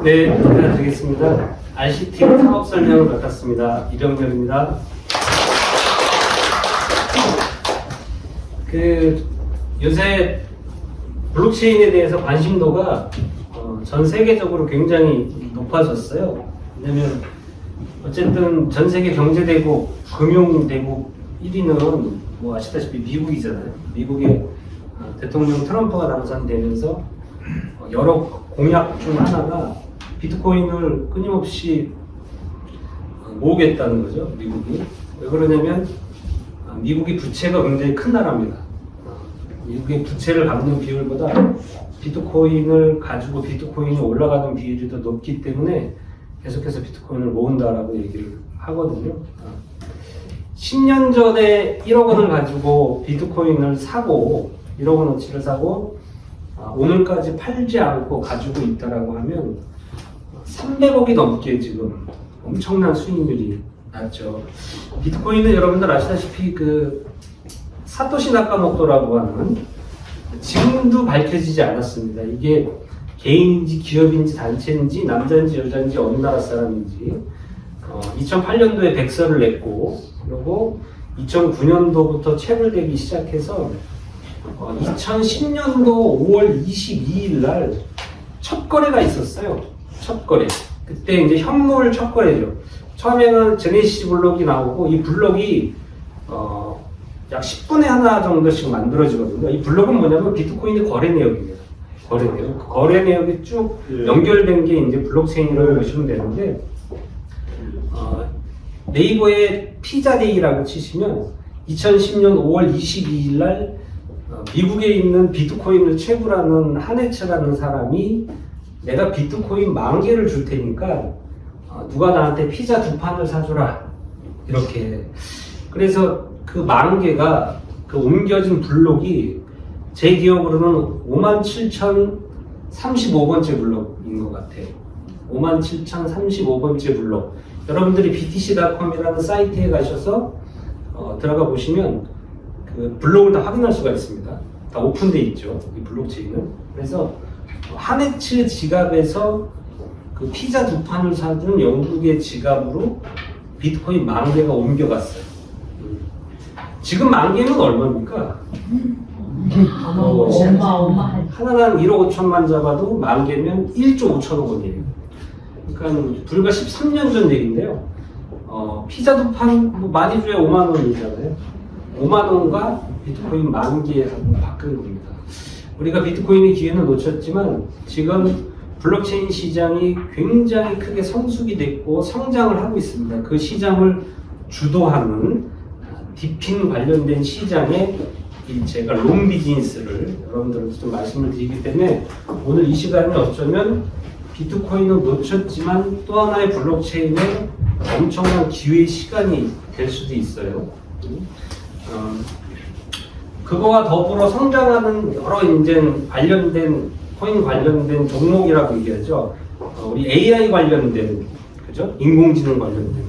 네, 인사드리겠습니다. RCT 사업 설명을 맡았습니다. 이병렬입니다. 요새 블록체인에 대해서 관심도가 전 세계적으로 굉장히 높아졌어요. 왜냐면 어쨌든 전 세계 경제대국, 금융대국 1위는 뭐 아시다시피 미국이잖아요. 미국의 대통령 트럼프가 당선되면서 여러 공약 중 하나가 비트코인을 끊임없이 모으겠다는 거죠, 미국이. 왜 그러냐면 미국이 부채가 굉장히 큰 나라입니다. 미국의 부채를 갚는 비율보다 비트코인을 가지고 비트코인이 올라가는 비율이 더 높기 때문에 계속해서 비트코인을 모은다라고 얘기를 하거든요. 10년 전에 1억 원을 가지고 비트코인을 사고 1억 원어치를 사고 오늘까지 팔지 않고 가지고 있다라고 하면 300억이 넘게 지금 엄청난 수익률이 났죠. 비트코인은 여러분들 아시다시피 사토시 나카모토라고 하는, 지금도 밝혀지지 않았습니다. 이게 개인인지 기업인지 단체인지 남자인지 여자인지 어느 나라 사람인지 2008년도에 백서를 냈고, 그리고 2009년도부터 체불되기 시작해서 2010년도 5월 22일 날 첫 거래가 있었어요. 첫 거래. 그때 이제 현물 첫 거래죠. 처음에는 제네시스 블록이 나오고, 이 블록이 약 10분의 1 정도씩 만들어지거든요. 이 블록은 뭐냐면 비트코인의 거래 내역입니다. 거래 내역. 그 거래 내역이 쭉 연결된 게 이제 블록체인이라고 보시면 되는데, 네이버에 피자데이라고 치시면 2010년 5월 22일 날 미국에 있는 비트코인을 채굴하는 하네츠라는 사람이 내가 비트코인 10,000개를 줄 테니까 누가 나한테 피자 2판을 사주라, 이렇게. 그래서 그 10,000개가 옮겨진 블록이 제 기억으로는 57,035번째 블록인 것 같아요. 57,035번째 블록. 여러분들이 btc.com이라는 사이트에 가셔서 들어가 보시면 그 블록을 다 확인할 수가 있습니다. 다 오픈돼 있죠, 이 블록체인은. 그래서 하네츠 지갑에서 그 피자 2판을 사준 영국의 지갑으로 비트코인 10,000개가 옮겨갔어요. 지금 10,000개는 얼마입니까? 하나당 1억 5천만 잡아도 10,000개면 1조 5천억 원이에요. 그러니까 불과 13년 전 얘기인데요. 피자 2판 뭐 많이 줘야 5만 원이잖아요. 5만 원과 비트코인 10,000개하고 바꾼 겁니다. 우리가 비트코인의 기회는 놓쳤지만 지금 블록체인 시장이 굉장히 크게 성숙이 됐고 성장을 하고 있습니다. 그 시장을 주도하는 디핀 관련된 시장에 제가 롱 비즈니스를 여러분들한테 좀 말씀을 드리기 때문에 오늘 이 시간에 어쩌면 비트코인은 놓쳤지만 또 하나의 블록체인의 엄청난 기회의 시간이 될 수도 있어요. 그거와 더불어 성장하는 여러 이제 관련된 코인 관련된 종목이라고 얘기하죠. 우리 AI 관련된, 그죠? 인공지능 관련된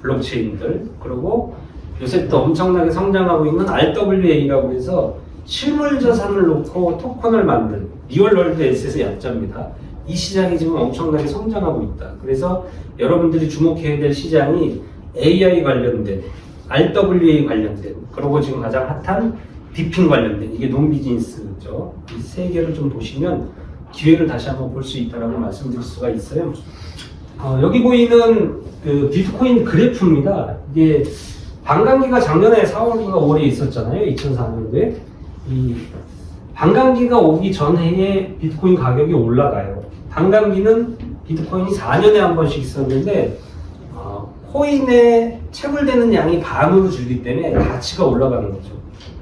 블록체인들, 그리고 요새 또 엄청나게 성장하고 있는 RWA라고 해서 실물 자산을 놓고 토큰을 만든 리얼월드 에셋의 약자입니다. 이 시장이 지금 엄청나게 성장하고 있다. 그래서 여러분들이 주목해야 될 시장이 AI 관련된, RWA 관련된, 그리고 지금 가장 핫한 디핀 관련된, 이게 논 비즈니스죠. 이 세 개를 좀 보시면 기회를 다시 한번 볼 수 있다라고 말씀드릴 수가 있어요. 여기 보이는 그 비트코인 그래프입니다. 이게 반감기가 작년에 4월인가 5월에 있었잖아요. 2004년도에. 이 반감기가 오기 전해에 비트코인 가격이 올라가요. 반감기는 비트코인이 4년에 한 번씩 있었는데 코인에 체불되는 양이 반으로 줄기 때문에 가치가 올라가는 거죠.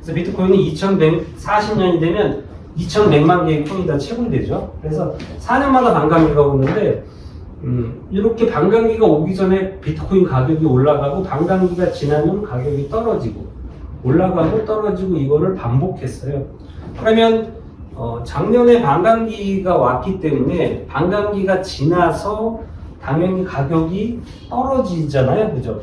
그래서 비트코인이 2140년이 되면 2100만 개의 코인이 다 체불되죠. 그래서 4년마다 반감기가 오는데 이렇게 반감기가 오기 전에 비트코인 가격이 올라가고 반감기가 지나면 가격이 떨어지고 올라가고 떨어지고 이거를 반복했어요. 그러면 작년에 반감기가 왔기 때문에 반감기가 지나서 당연히 가격이 떨어지잖아요, 그죠?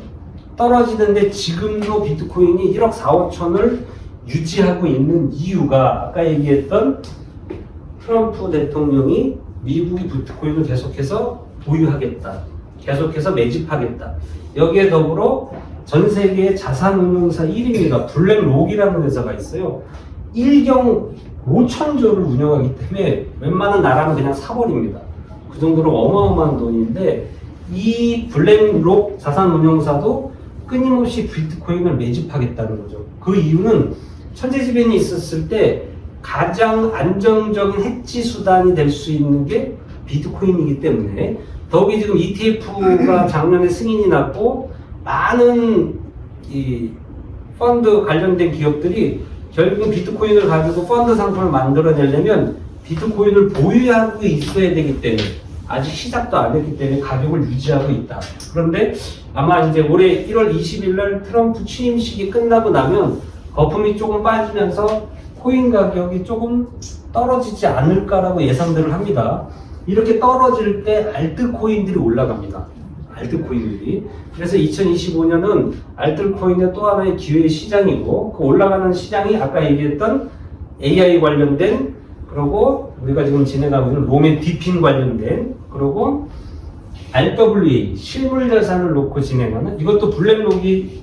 떨어지는데 지금도 비트코인이 1억 4, 5천을 유지하고 있는 이유가 아까 얘기했던 트럼프 대통령이 미국이 비트코인을 계속해서 보유하겠다. 계속해서 매집하겠다. 여기에 더불어 전 세계 자산운용사 1위입니다. 블랙록이라는 회사가 있어요. 1경 5천조를 운영하기 때문에 웬만한 나라는 그냥 사버립니다. 그 정도로 어마어마한 돈인데 이 블랙록 자산운용사도 끊임없이 비트코인을 매집하겠다는 거죠. 그 이유는 천재지변이 있었을 때 가장 안정적인 해지 수단이 될 수 있는 게 비트코인이기 때문에 더욱이 지금 ETF가 작년에 승인이 났고 많은 이 펀드 관련된 기업들이 결국은 비트코인을 가지고 펀드 상품을 만들어내려면 비트코인을 보유하고 있어야 되기 때문에 아직 시작도 안 했기 때문에 가격을 유지하고 있다. 그런데 아마 이제 올해 1월 20일 날 트럼프 취임식이 끝나고 나면 거품이 조금 빠지면서 코인 가격이 조금 떨어지지 않을까라고 예상들을 합니다. 이렇게 떨어질 때 알트코인들이 올라갑니다. 알트코인들이. 그래서 2025년은 알트코인의 또 하나의 기회의 시장이고 그 올라가는 시장이 아까 얘기했던 AI 관련된 그리고 우리가 지금 진행하고 있는 롬의 디핀 관련된 그리고 RWA 실물 자산을 놓고 진행하는 이것도 블랙록이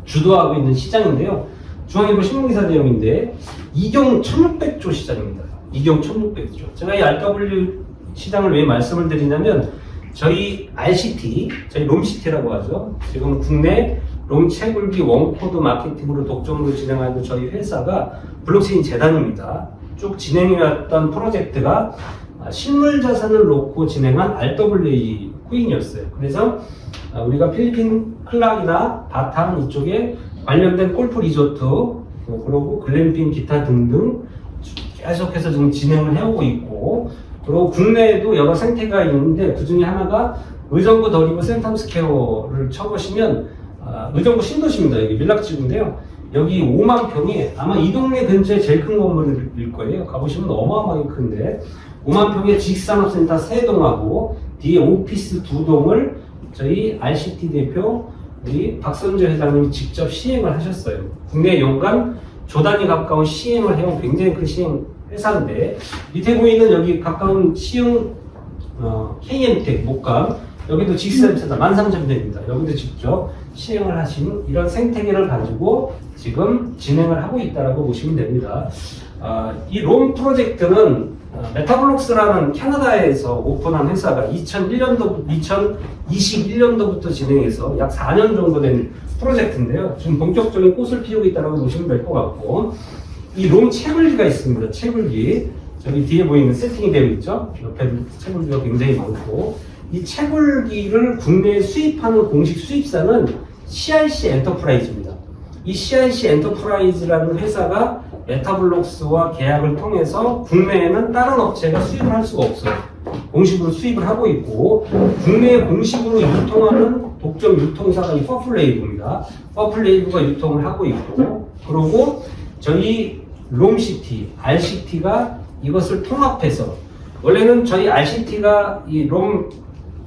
주도하고 있는 시장인데요. 중앙일보 신문기사 내용인데 이경 1600조 시장입니다. 이경 1600조. 제가 이 RW 시장을 왜 말씀을 드리냐면 저희 RCT, 저희 롬시티라고 하죠. 지금 국내 롬 채굴기 원코드 마케팅으로 독점으로 진행하는 저희 회사가 블록체인 재단입니다. 쭉 진행해왔던 프로젝트가 실물 자산을 놓고 진행한 RWA 코인이었어요. 그래서 우리가 필리핀 클락이나 바탕 이쪽에 관련된 골프 리조트 그리고 글램핑 기타 등등 계속해서 지금 진행을 해오고 있고 그리고 국내에도 여러 생태가 있는데 그 중에 하나가 의정부 더리브 센텀스퀘어를 쳐보시면 의정부 신도시입니다. 여기 밀락지구인데요. 여기 5만 평이 아마 이 동네 근처에 제일 큰 건물일 거예요. 가보시면 어마어마하게 큰데 5만 평의 지식산업센터 3동하고 뒤에 오피스 2동을 저희 RCT 대표 우리 박선재 회장님이 직접 시행을 하셨어요. 국내 연간 조단위 가까운 시행을 해온 굉장히 큰 시행 회사인데 밑에 보이는 여기 가까운 시흥 KM텍 목감 여기도 지식산업센터 13,000대입니다. 여기도 직접 시행을 하신 이런 생태계를 가지고 지금 진행을 하고 있다고 보시면 됩니다. 이 롬 프로젝트는 메타블록스라는 캐나다에서 오픈한 회사가 2021년도부터 진행해서 약 4년 정도 된 프로젝트인데요. 지금 본격적인 꽃을 피우고 있다고 보시면 될 것 같고 이 롬 채굴기가 있습니다. 채굴기 저기 뒤에 보이는 세팅이 되어 있죠. 옆에 채굴기가 굉장히 많고 이 채굴기를 국내에 수입하는 공식 수입사는 CIC 엔터프라이즈입니다. 이 CIC 엔터프라이즈라는 회사가 메타블록스와 계약을 통해서 국내에는 다른 업체가 수입을 할 수가 없어요. 공식으로 수입을 하고 있고 국내에 공식으로 유통하는 독점 유통사가 이 퍼플레이브입니다. 퍼플레이브가 유통을 하고 있고 그리고 저희 롬시티, RCT가 이것을 통합해서 원래는 저희 RCT가 이 롬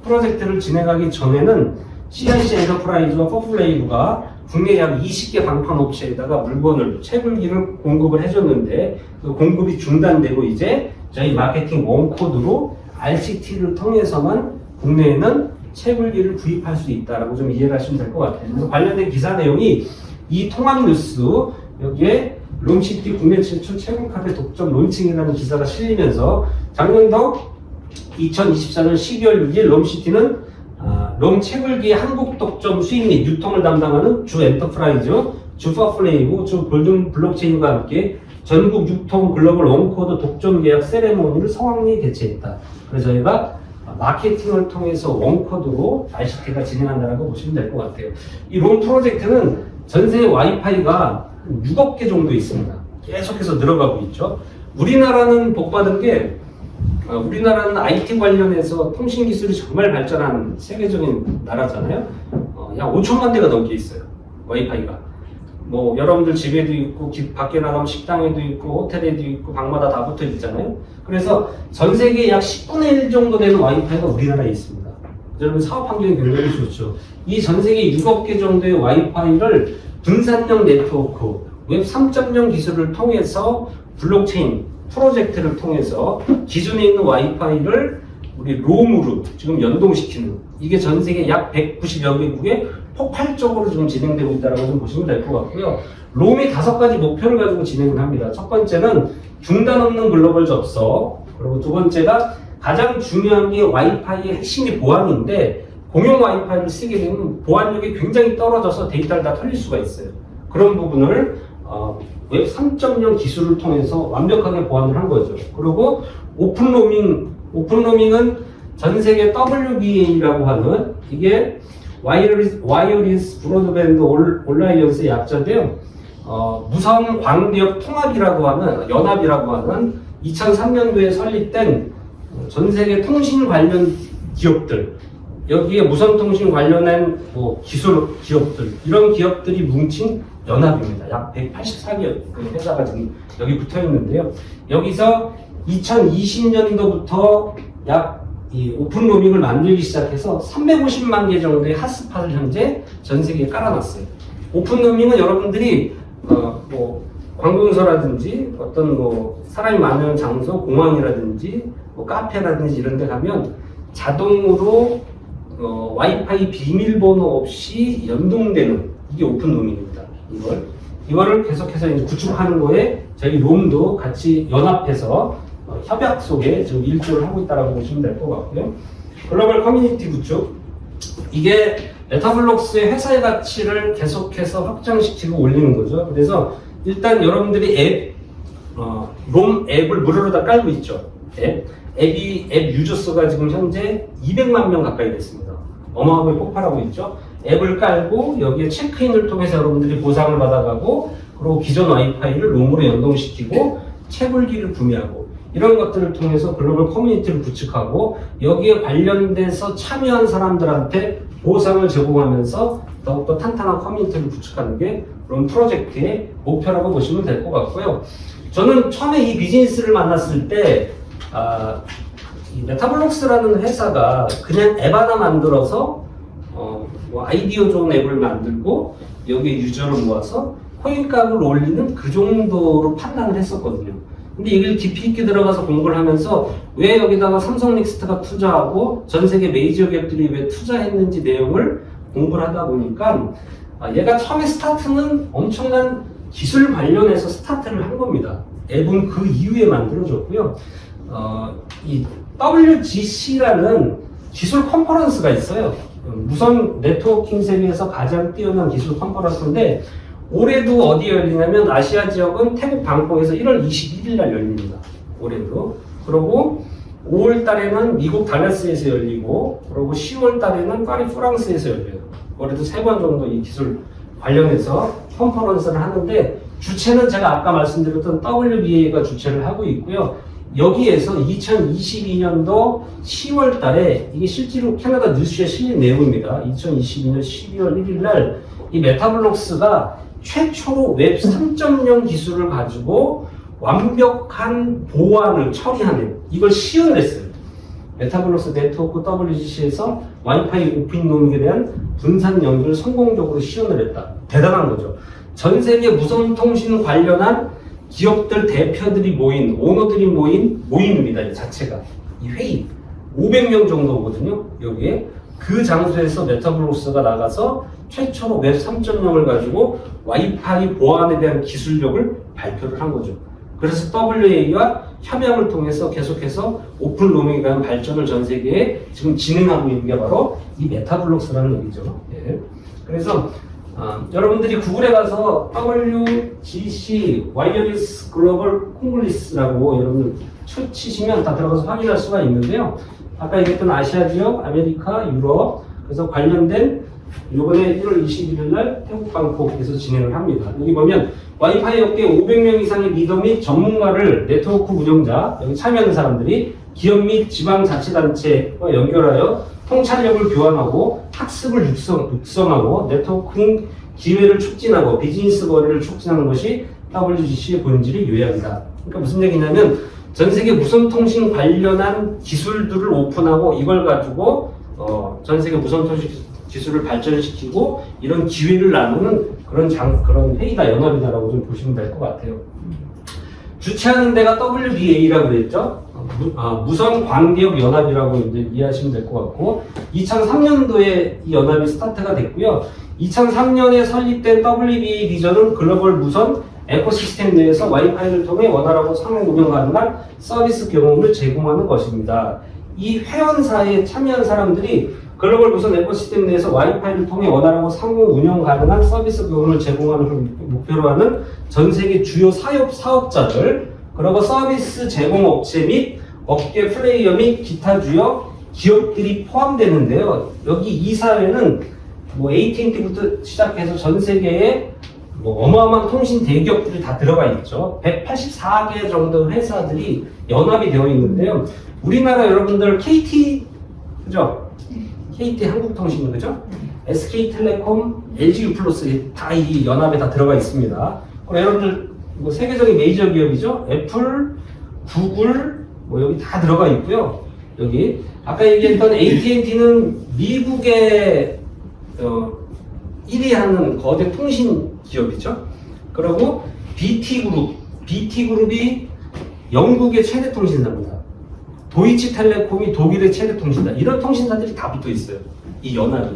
프로젝트를 진행하기 전에는 CIC 엔터프라이즈와 퍼플레이브가 국내 약 20개 방판 업체에다가 물건을 채굴기를 공급을 해줬는데 그 공급이 중단되고 이제 저희 마케팅 원코드로 RCT를 통해서만 국내에는 채굴기를 구입할 수 있다라고 좀 이해를 하시면 될 것 같아요. 그래서 관련된 기사 내용이 이 통합 뉴스 여기에 롬시티 국내 최초 채굴카드 독점 론칭이라는 기사가 실리면서 작년도 2024년 12월 6일 롬시티는 롬 채굴기 한국 독점 수입 및 유통을 담당하는 주 엔터프라이즈, 주 퍼플레이브, 주 골든 블록체인과 함께 전국 유통 글로벌 원코드 독점 계약 세레모니를 성황리에 개최했다. 그래서 저희가 마케팅을 통해서 원코드로 RCT가 진행한다고 보시면 될 것 같아요. 이 롬 프로젝트는 전 세계 와이파이가 6억 개 정도 있습니다. 계속해서 늘어가고 있죠. 우리나라는 복받은 게 우리나라는 IT 관련해서 통신 기술이 정말 발전한 세계적인 나라잖아요. 약 5천만 대가 넘게 있어요. 와이파이가. 뭐 여러분들 집에도 있고 밖에 나가면 식당에도 있고 호텔에도 있고 방마다 다 붙어 있잖아요. 그래서 전 세계 약 10분의 1 정도 되는 와이파이가 우리나라에 있습니다. 여러분 사업 환경이 굉장히 좋죠. 이 전 세계 6억 개 정도의 와이파이를 분산형 네트워크, 웹 3.0 기술을 통해서 블록체인, 프로젝트를 통해서 기존에 있는 와이파이를 우리 롬으로 지금 연동시키는, 이게 전 세계 약 190여 개국에 폭발적으로 지금 진행되고 있다고 좀 보시면 될 것 같고요. 롬이 5가지 목표를 가지고 진행을 합니다. 첫 번째는 중단 없는 글로벌 접속, 그리고 두 번째가 가장 중요한 게 와이파이의 핵심이 보안인데, 공용 와이파이를 쓰게 되면 보안력이 굉장히 떨어져서 데이터를 다 털릴 수가 있어요. 그런 부분을 웹 3.0 기술을 통해서 완벽하게 보완을 한 거죠. 그리고 오픈로밍은 전 세계 WBA라고 하는, 이게 와이어리스 브로드밴드 얼라이언스의 약자인데요. 무선 광대역 통합이라고 하는, 연합이라고 하는 2003년도에 설립된 전 세계 통신 관련 기업들, 여기에 무선 통신 관련한 기술 기업들, 이런 기업들이 뭉친 연합입니다. 약 184개 회사가 지금 여기 붙어 있는데요. 여기서 2020년도부터 이 오픈 로밍을 만들기 시작해서 350만 개 정도의 핫스팟을 현재 전 세계에 깔아놨어요. 오픈 로밍은 여러분들이 관공서라든지 어떤 사람이 많은 장소, 공항이라든지 카페라든지 이런 데 가면 자동으로 와이파이 비밀번호 없이 연동되는, 이게 오픈 로밍입니다. 이거를 계속해서 이제 구축하는 거에 저희 롬도 같이 연합해서 협약 속에 지금 일조를 하고 있다고 보시면 될 것 같고요. 글로벌 커뮤니티 구축, 이게 메타블록스의 회사의 가치를 계속해서 확장시키고 올리는 거죠. 그래서 일단 여러분들이 롬 앱을 무료로 다 깔고 있죠. 앱 유저 수가 지금 현재 200만 명 가까이 됐습니다. 어마어마하게 폭발하고 있죠. 앱을 깔고 여기에 체크인을 통해서 여러분들이 보상을 받아가고, 그리고 기존 와이파이를 롬으로 연동시키고 채굴기를 구매하고, 이런 것들을 통해서 글로벌 커뮤니티를 구축하고, 여기에 관련돼서 참여한 사람들한테 보상을 제공하면서 더욱더 탄탄한 커뮤니티를 구축하는 게 롬 프로젝트의 목표라고 보시면 될 것 같고요. 저는 처음에 이 비즈니스를 만났을 때 이 메타블록스라는 회사가 그냥 앱 하나 만들어서 아이디어 좋은 앱을 만들고 여기에 유저를 모아서 코인 값을 올리는 그 정도로 판단을 했었거든요. 근데 이걸 깊이 있게 들어가서 공부를 하면서 왜 여기다가 삼성 넥스트가 투자하고 전 세계 메이저 기업들이 왜 투자했는지 내용을 공부를 하다 보니까 얘가 처음에 스타트는 엄청난 기술 관련해서 스타트를 한 겁니다. 앱은 그 이후에 만들어졌고요. 이 WGC라는 기술 컨퍼런스가 있어요. 무선 네트워킹 세계에서 가장 뛰어난 기술 컨퍼런스인데, 올해도 어디에 열리냐면 아시아 지역은 태국 방콕에서 1월 21일 날 열립니다. 올해도. 그리고 5월 달에는 미국 달라스에서 열리고, 그리고 10월 달에는 파리 프랑스에서 열려요. 올해도 3번 정도 이 기술 관련해서 컨퍼런스를 하는데, 주체는 제가 아까 말씀드렸던 WBA가 주체를 하고 있고요. 여기에서 2022년도 10월 달에, 이게 실제로 캐나다 뉴스에 실린 내용입니다. 2022년 12월 1일 날 이 메타블록스가 최초로 웹 3.0 기술을 가지고 완벽한 보안을 처리하는, 이걸 시연을 했어요. 메타블록스 네트워크 WGC에서 와이파이 오픈 로밍에 대한 분산 연결을 성공적으로 시연을 했다. 대단한 거죠. 전 세계 무선 통신 관련한 기업들 대표들이 모인, 오너들이 모인 모임입니다. 이 자체가. 이 회의. 500명 정도거든요. 여기에. 그 장소에서 메타블록스가 나가서 최초로 웹 3.0을 가지고 와이파이 보안에 대한 기술력을 발표를 한 거죠. 그래서 WA와 협약을 통해서 계속해서 오픈 로밍에 대한 발전을 전 세계에 지금 진행하고 있는 게 바로 이 메타블록스라는 얘기죠. 예. 그래서 여러분들이 구글에 가서 WGC 와이어리스 글로벌 콩글리스라고 여러분들 치시면 다 들어가서 확인할 수가 있는데요. 아까 얘기했던 아시아 지역, 아메리카, 유럽, 그래서 관련된 이번에 1월 21일 날 태국 방콕에서 진행을 합니다. 여기 보면 와이파이 업계 500명 이상의 리더 및 전문가를 네트워크 운영자, 여기 참여하는 사람들이 기업 및 지방자치단체와 연결하여 통찰력을 교환하고 학습을 육성하고 네트워킹 기회를 촉진하고 비즈니스 거래를 촉진하는 것이 WGC의 본질의 요약이다. 그러니까 무슨 얘기냐면 전 세계 무선 통신 관련한 기술들을 오픈하고 이걸 가지고 전 세계 무선 통신 기술을 발전시키고 이런 기회를 나누는 그런 회의다, 연합이다라고 좀 보시면 될 것 같아요. 주최하는 데가 WBA라고 그랬죠. 무선 광기업 연합이라고 이제 이해하시면 될 것 같고 2003년도에 이 연합이 스타트가 됐고요. 2003년에 설립된 WBA 비전은 글로벌 무선 에코시스템 내에서 와이파이를 통해 원활하고 상호 운영 가능한 서비스 경험을 제공하는 것입니다. 이 회원사에 참여한 사람들이 글로벌 무선 에코시스템 내에서 와이파이를 통해 원활하고 상호 운영 가능한 서비스 경험을 제공하는 걸 목표로 하는 전 세계 주요 사업자들, 그리고 서비스 제공 업체 및 업계 플레이어 및 기타 주요 기업들이 포함되는데요. 여기 이 사회는 뭐 AT&T부터 시작해서 전 세계에 뭐 어마어마한 통신 대기업들이 다 들어가 있죠. 184개 정도 회사들이 연합이 되어 있는데요. 우리나라 여러분들 KT, 그죠? KT 한국통신, 그죠? SK텔레콤, LG유플러스 다 이 연합에 다 들어가 있습니다. 그럼 여러분들 뭐 세계적인 메이저 기업이죠? 애플, 구글, 뭐 여기 다 들어가 있고요. 여기 아까 얘기했던 AT&T는 미국의 1위 하는 거대 통신 기업이죠. 그리고 BT그룹이 영국의 최대 통신사입니다. 도이치텔레콤이 독일의 최대 통신사. 이런 통신사들이 다 붙어 있어요. 이 연합이.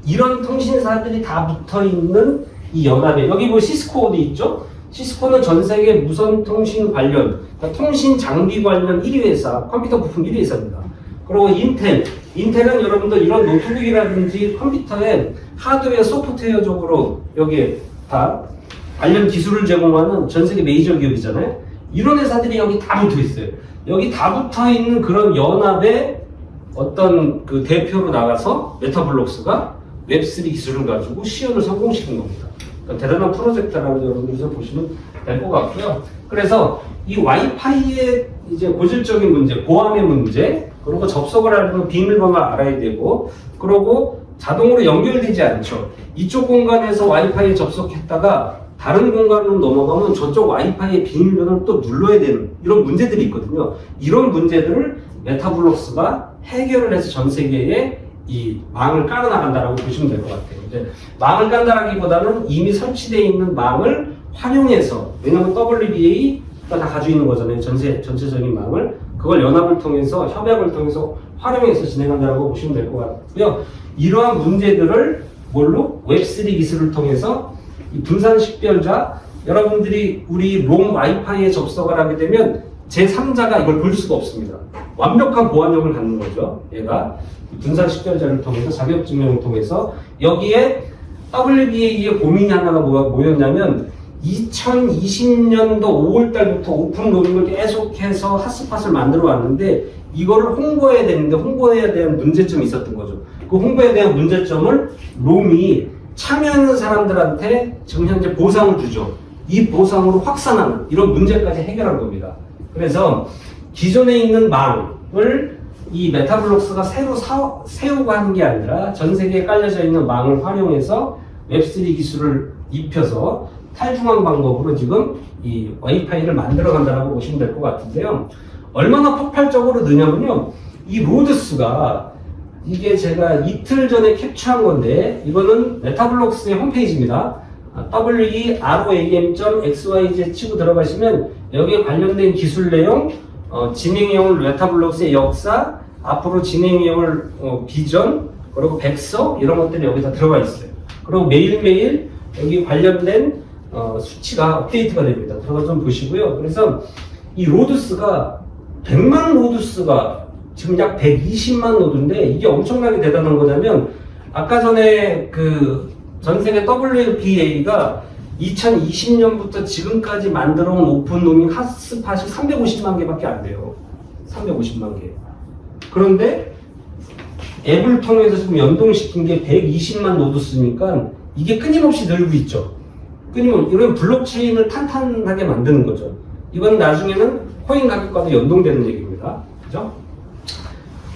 이런 통신사들이 다 붙어 있는 이 연합에 여기 뭐 시스코 어디 있죠? 시스코는 전 세계 무선 통신 관련, 그러니까 통신 장비 관련 1위 회사, 컴퓨터 부품 1위 회사입니다. 그리고 인텔은 여러분들 이런 노트북이라든지 컴퓨터에 하드웨어, 소프트웨어적으로 여기에 다 관련 기술을 제공하는 전 세계 메이저 기업이잖아요. 이런 회사들이 여기 다 붙어 있어요. 여기 다 붙어 있는 그런 연합의 어떤 그 대표로 나가서 메타블록스가 웹3 기술을 가지고 시연을 성공시킨 겁니다. 그러니까 대단한 프로젝트라고 여러분들 좀 보시면 될 것 같고요. 그래서 이 와이파이의 이제 고질적인 문제, 보안의 문제, 그리고 접속을 하려면 비밀번호를 알아야 되고, 그리고 자동으로 연결되지 않죠. 이쪽 공간에서 와이파이에 접속했다가 다른 공간으로 넘어가면 저쪽 와이파이의 비밀번호를 또 눌러야 되는 이런 문제들이 있거든요. 이런 문제들을 메타블록스가 해결을 해서 전 세계에 이 망을 깔아나간다라고 보시면 될 것 같아요. 이제 망을 깐다라기보다는 이미 설치되어 있는 망을 활용해서, 왜냐하면 WBA가 다 가지고 있는 거잖아요. 전체적인 망을. 그걸 연합을 통해서, 협약을 통해서 활용해서 진행한다라고 보시면 될 것 같고요. 이러한 문제들을 뭘로? 웹3 기술을 통해서 이 분산 식별자, 여러분들이 우리 롱 와이파이에 접속을 하게 되면 제3자가 이걸 볼 수가 없습니다. 완벽한 보안력을 갖는 거죠. 얘가 분산 식별자를 통해서, 자격증명을 통해서. 여기에 WBA의 고민이 하나가 뭐였냐면 2020년도 5월달부터 오픈 로밍을 계속해서 핫스팟을 만들어 왔는데 이거를 홍보해야 되는데 홍보해야 되는 문제점이 있었던 거죠. 그 홍보에 대한 문제점을 롬이 참여하는 사람들한테 지금 현재 보상을 주죠. 이 보상으로 확산하는 이런 문제까지 해결한 겁니다. 그래서 기존에 있는 망을 이 메타블록스가 새로 세우고 하는 게 아니라 전 세계에 깔려져 있는 망을 활용해서 웹3 기술을 입혀서 탈중앙 방법으로 지금 이 와이파이를 만들어 간다고 보시면 될 것 같은데요. 얼마나 폭발적으로 느냐면요. 이 로드스가, 이게 제가 이틀 전에 캡처한 건데 이거는 메타블록스의 홈페이지입니다. weram.xyz 치고 들어가시면 여기에 관련된 기술 내용, 진행해올 메타블록스의 역사, 앞으로 진행해올 비전, 그리고 백서 이런 것들이 여기 다 들어가 있어요. 그리고 매일매일 여기 관련된 수치가 업데이트가 됩니다. 들어가 좀 보시고요. 그래서 이 로드스가 100만 로드스가 지금 약 120만 노드인데 이게 엄청나게 대단한 거냐면 아까 전에 그 전 세계 WBA가 2020년부터 지금까지 만들어 온 오픈 로밍 핫스팟이 350만 개밖에 안 돼요. 350만 개. 그런데 앱을 통해서 지금 연동시킨 게 120만 노드스니까 이게 끊임없이 늘고 있죠. 이런 블록체인을 탄탄하게 만드는 거죠. 이건 나중에는 코인 가격과도 연동되는 얘기입니다. 그죠?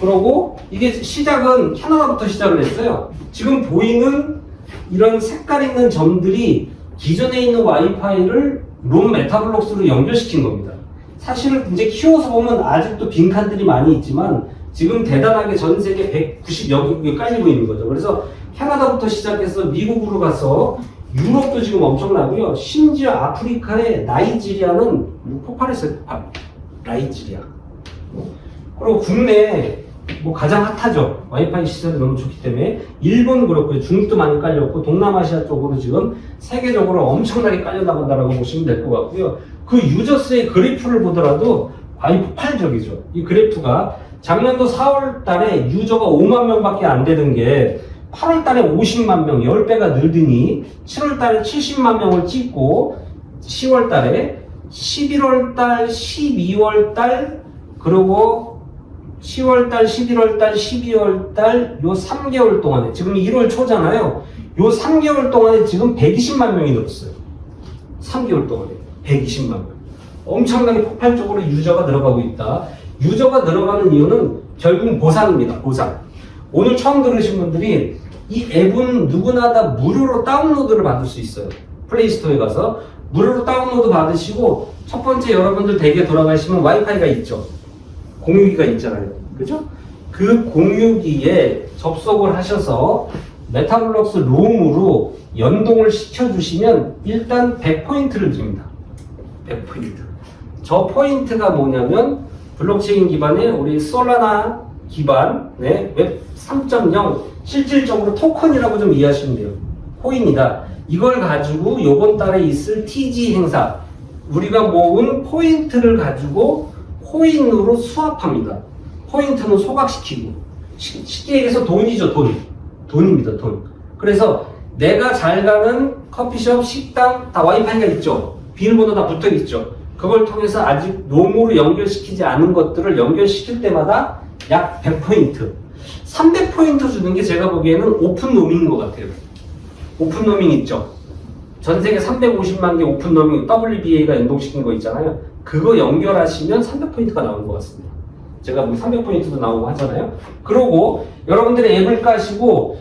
그러고 이게 시작은 캐나다부터 시작을 했어요. 지금 보이는 이런 색깔 있는 점들이 기존에 있는 와이파이를 롬 메타블록스로 연결시킨 겁니다. 사실 이제 키워서 보면 아직도 빈칸들이 많이 있지만 지금 대단하게 전 세계 190여 개국에 깔리고 있는 거죠. 그래서 캐나다부터 시작해서 미국으로 가서 유럽도 지금 엄청나고요. 심지어 아프리카의 나이지리아는 폭발했어요. 폭발. 나이지리아. 그리고 국내 뭐 가장 핫하죠. 와이파이 시설이 너무 좋기 때문에 일본 그렇고요. 중국도 많이 깔렸고 동남아시아 쪽으로 지금 세계적으로 엄청나게 깔려 나간다라고 보시면 될 것 같고요. 그 유저스의 그래프를 보더라도 아주 폭발적이죠. 이 그래프가 작년도 4월 달에 유저가 5만 명밖에 안 되던 게 8월 달에 50만 명, 10배가 늘더니 7월 달에 70만 명을 찍고 10월 달에 11월 달, 12월 달, 그리고 10월 달, 11월 달, 12월 달, 요 3개월 동안에, 지금 1월 초잖아요. 요 3개월 동안에 지금 120만 명이 늘었어요. 3개월 동안에 120만 명. 엄청나게 폭발적으로 유저가 늘어가고 있다. 유저가 늘어가는 이유는 결국 보상입니다. 보상. 오늘 처음 들으신 분들이 이 앱은 누구나 다 무료로 다운로드를 받을 수 있어요. 플레이스토어에 가서 무료로 다운로드 받으시고 첫 번째 여러분들 댁에 돌아가시면 와이파이가 있죠. 공유기가 있잖아요. 그죠? 그 공유기에 접속을 하셔서 메타블록스 롬으로 연동을 시켜주시면 일단 100포인트를 드립니다. 100포인트. 저 포인트가 뭐냐면 블록체인 기반의 우리 솔라나 기반의 웹 3.0 실질적으로 토큰이라고 좀 이해하시면 돼요. 코인이다. 이걸 가지고 요번 달에 있을 TG 행사 우리가 모은 포인트를 가지고 코인으로 수합합니다. 포인트는 소각시키고 쉽게 얘기해서 돈이죠. 돈입니다. 돈. 그래서 내가 잘 가는 커피숍, 식당 다 와이파이가 있죠. 비밀번호 다 붙어있죠. 그걸 통해서 아직 롬으로 연결시키지 않은 것들을 연결시킬 때마다 약 100포인트 300포인트 주는 게 제가 보기에는 오픈 로밍인 것 같아요. 오픈 로밍 있죠. 전 세계 350만 개 오픈 로밍 WBA가 연동시킨 거 있잖아요. 그거 연결하시면 300포인트가 나오는 것 같습니다. 제가 뭐 300포인트도 나오고 하잖아요. 그러고 여러분들이 앱을 까시고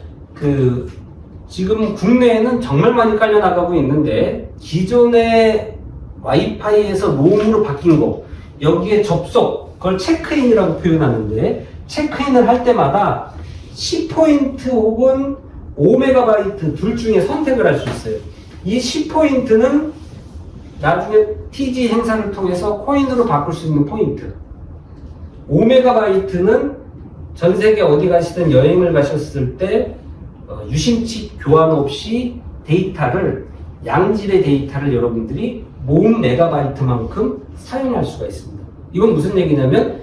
지금 국내에는 정말 많이 깔려 나가고 있는데 기존의 와이파이에서 롬으로 바뀐 거 여기에 접속 그걸 체크인이라고 표현하는데 체크인을 할 때마다 10포인트 혹은 5MB 둘 중에 선택을 할 수 있어요. 이 10포인트는 나중에 TG 행사를 통해서 코인으로 바꿀 수 있는 포인트. 5MB는 전 세계 어디 가시든 여행을 가셨을 때 유심칩 교환 없이 데이터를 양질의 데이터를 여러분들이 모은 메가바이트만큼 사용할 수가 있습니다. 이건 무슨 얘기냐면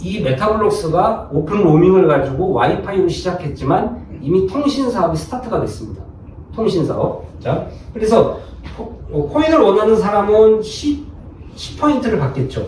이 메타블록스가 오픈 로밍을 가지고 와이파이로 시작했지만 이미 통신 사업이 스타트가 됐습니다. 통신 사업. 자, 그래서 코인을 원하는 사람은 10포인트를 받겠죠.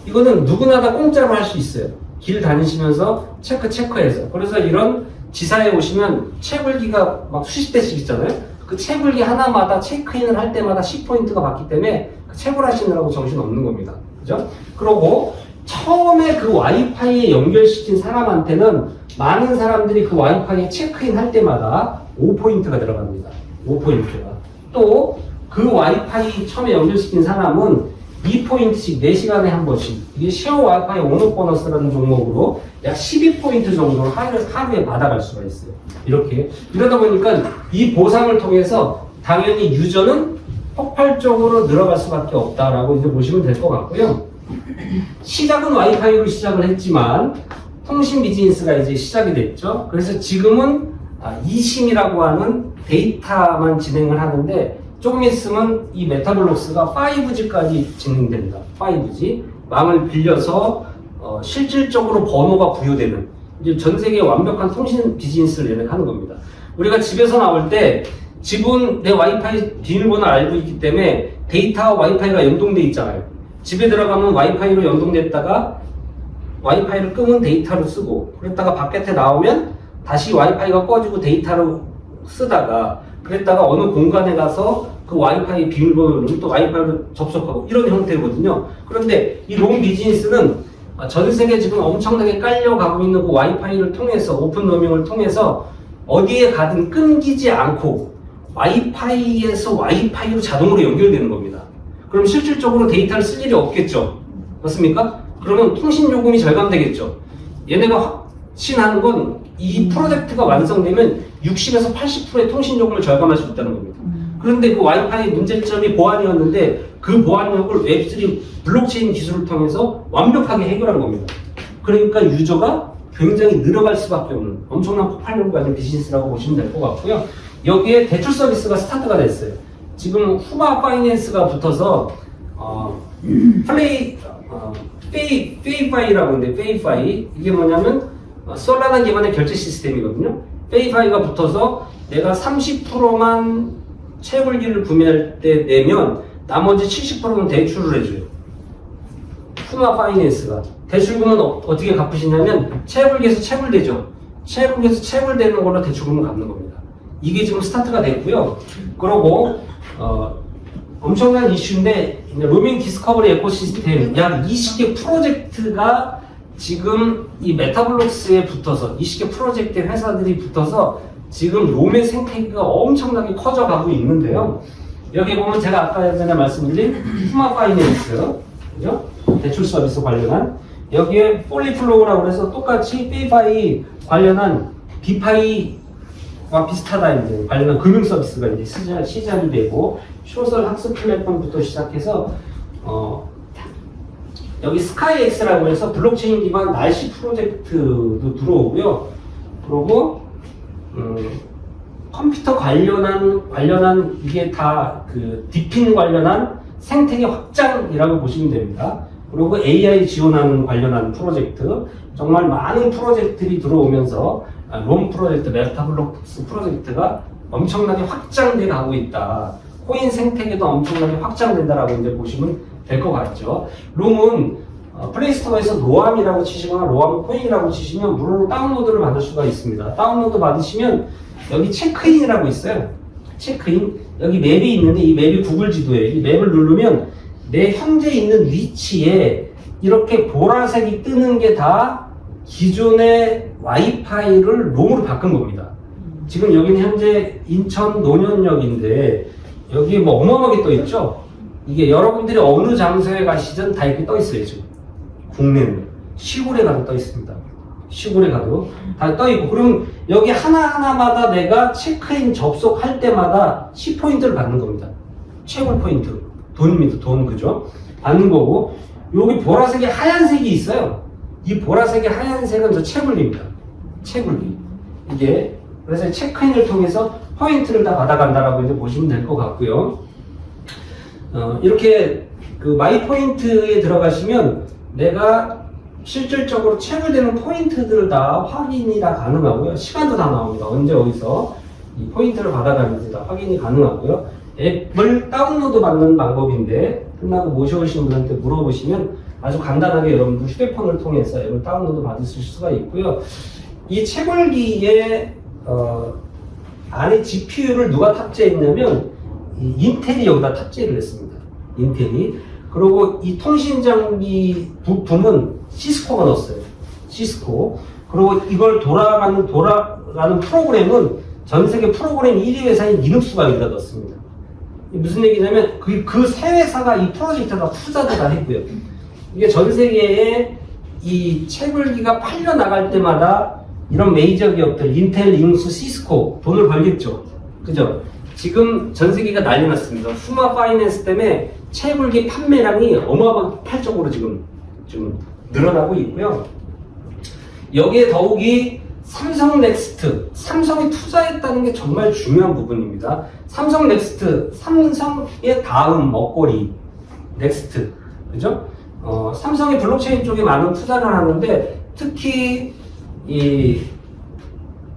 이거는 누구나 다 공짜로 할 수 있어요. 길 다니시면서 체크해서. 그래서 이런 지사에 오시면 채굴기가 막 수십 대씩 있잖아요. 그 채굴기 하나마다 체크인을 할 때마다 10포인트가 받기 때문에 그 채굴하시느라고 정신 없는 겁니다. 그죠? 그러고 처음에 그 와이파이에 연결시킨 사람한테는 많은 사람들이 그 와이파이에 체크인 할 때마다 5포인트가 들어갑니다. 5포인트가. 또 그 와이파이 처음에 연결시킨 사람은 2포인트씩 4시간에 한 번씩 이게 쉐어 와이파이 오너 보너스라는 종목으로 약 12포인트 정도를 하루에 받아갈 수가 있어요. 이렇게. 이러다 보니까 이 보상을 통해서 당연히 유저는 폭발적으로 늘어갈 수밖에 없다라고 이제 보시면 될 것 같고요. 시작은 와이파이로 시작을 했지만 통신 비즈니스가 이제 시작이 됐죠. 그래서 지금은 이심이라고 하는 데이터만 진행을 하는데 조금 있으면 이 메타블록스가 5G까지 진행된다. 5G. 망을 빌려서 실질적으로 번호가 부여되는 이제 전 세계 완벽한 통신 비즈니스를 연행하는 겁니다. 우리가 집에서 나올 때 집은 내 와이파이 비밀번호를 알고 있기 때문에 데이터와 와이파이가 연동돼 있잖아요. 집에 들어가면 와이파이로 연동됐다가 와이파이를 끄면 데이터로 쓰고 그랬다가 바깥에 나오면 다시 와이파이가 꺼지고 데이터로 쓰다가 그랬다가 어느 공간에 가서 그 와이파이 비밀번호를 또 와이파이로 접속하고 이런 형태거든요. 그런데 이 롬 비즈니스는 전 세계 지금 엄청나게 깔려가고 있는 그 와이파이를 통해서 오픈 로밍을 통해서 어디에 가든 끊기지 않고 와이파이에서 와이파이로 자동으로 연결되는 겁니다. 그럼 실질적으로 데이터를 쓸 일이 없겠죠. 맞습니까? 그러면 통신 요금이 절감되겠죠. 얘네가 확신하는 건 이 프로젝트가 완성되면 60에서 80%의 통신 요금을 절감할 수 있다는 겁니다. 그런데 그 와이파이 문제점이 보안이었는데 그 보안력을 웹3 블록체인 기술을 통해서 완벽하게 해결한 겁니다. 그러니까 유저가 굉장히 늘어갈 수밖에 없는 엄청난 폭발력을 가진 비즈니스라고 보시면 될 것 같고요. 여기에 대출 서비스가 스타트가 됐어요. 지금 후마 파이낸스가 붙어서 페이파이라고 하는데 페이파이 이게 뭐냐면 솔라나 기반의 결제 시스템이거든요. 페이파이가 붙어서 내가 30%만 채굴기를 구매할 때 내면 나머지 70%는 대출을 해줘요. 후마 파이낸스가 대출금은 어떻게 갚으시냐면 채굴기에서 채굴되죠. 채굴기에서 채굴되는 걸로 대출금을 갚는 겁니다. 이게 지금 스타트가 됐고요. 그리고 엄청난 이슈인데 로밍 디스커버리 에코시스템 약 20개 프로젝트가 지금 이 메타블록스에 붙어서 20개 프로젝트 회사들이 붙어서 지금 롬의 생태계가 엄청나게 커져가고 있는데요. 여기 보면 제가 아까 전에 말씀드린 후마 파이낸스, 그죠? 대출 서비스 관련한 여기에 폴리플로우라고 해서 똑같이 페이파이 관련한 비파이와 비슷하다 이제 관련한 금융 서비스가 이제 시작이 되고 소설 학습 플랫폼부터 시작해서 여기 스카이엑스라고 해서 블록체인 기반 날씨 프로젝트도 들어오고요. 그리고 컴퓨터 관련한 이게 다 그 디핀 관련한 생태계 확장이라고 보시면 됩니다. 그리고 AI 지원하는 관련한 프로젝트 정말 많은 프로젝트들이 들어오면서 롬 프로젝트, 메타블록스 프로젝트가 엄청나게 확장돼 가고 있다. 코인 생태계도 엄청나게 확장된다라고 이제 보시면 될 것 같죠. 롬은 플레이스토어에서 로암이라고 치시거나 로암 코인이라고 치시면 무료로 다운로드를 받을 수가 있습니다. 다운로드 받으시면 여기 체크인이라고 있어요. 체크인 여기 맵이 있는데 이 맵이 구글 지도예요. 이 맵을 누르면 내 현재 있는 위치에 이렇게 보라색이 뜨는 게 다 기존의 와이파이를 롬으로 바꾼 겁니다. 지금 여기는 현재 인천 논현역인데 여기 뭐 어마어마하게 떠 있죠. 이게 여러분들이 어느 장소에 가시든 다 이렇게 떠 있어요. 지금 국내는 시골에 가도 떠 있습니다. 시골에 가도 다 떠 있고 그럼 여기 하나하나마다 내가 체크인 접속할 때마다 10포인트를 받는 겁니다. 채굴 포인트 돈입니다. 돈 그죠? 받는 거고 여기 보라색이 하얀색이 있어요. 이 보라색이 하얀색은 저 채굴기입니다. 채굴기 이게 그래서 체크인을 통해서 포인트를 다 받아간다라고 이제 보시면 될 것 같고요. 이렇게 그 마이 포인트에 들어가시면 내가 실질적으로 채굴되는 포인트들을 다 확인이 다 가능하고요. 시간도 다 나옵니다. 언제 어디서 이 포인트를 받아가는지 다 확인이 가능하고요. 앱을 다운로드 받는 방법인데 끝나고 모셔오신 분한테 물어보시면 아주 간단하게 여러분들 휴대폰을 통해서 앱을 다운로드 받으실 수가 있고요. 이 채굴기에 안에 GPU를 누가 탑재했냐면 인텔이 여기다 탑재를 했습니다. 인텔이. 그리고 이 통신 장비 부품은 시스코가 넣었어요. 시스코. 그리고 이걸 돌아가는 프로그램은 전 세계 프로그램 1위 회사인 리눅스가 여기다 넣었습니다. 무슨 얘기냐면 그 세 회사가 이 프로젝트가 투자도 다 했고요. 이게 전 세계에 이 채굴기가 팔려 나갈 때마다 이런 메이저 기업들 인텔, 리눅스, 시스코 돈을 벌겠죠. 그죠? 지금 전 세계가 난리 났습니다. 후마 파이낸스 때문에 채굴기 판매량이 어마어마하게 폭발적으로 지금 늘어나고 있고요. 여기에 더욱이 삼성 넥스트, 삼성이 투자했다는 게 정말 중요한 부분입니다. 삼성 넥스트, 삼성의 다음 먹거리 넥스트, 그죠? 삼성이 블록체인 쪽에 많은 투자를 하는데 특히 이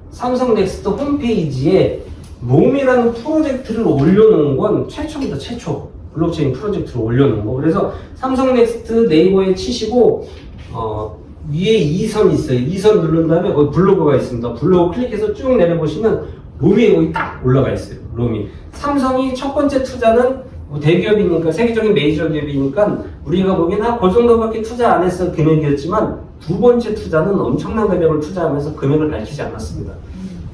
삼성 넥스트 홈페이지에 롬이라는 프로젝트를 올려놓은 건 최초입니다. 최초 블록체인 프로젝트를 올려놓은 거. 그래서 삼성 넥스트 네이버에 치시고 위에 2선 있어요. 2선 누른 다음에 거기 블로그가 있습니다. 블로그 클릭해서 쭉 내려보시면 롬이 거기 딱 올라가 있어요. 롬이. 삼성이 첫 번째 투자는 뭐 대기업이니까 세계적인 메이저 기업이니까 우리가 보기에는 그 정도밖에 투자 안 해서 금액이었지만 두 번째 투자는 엄청난 금액을 투자하면서 금액을 밝히지 않았습니다.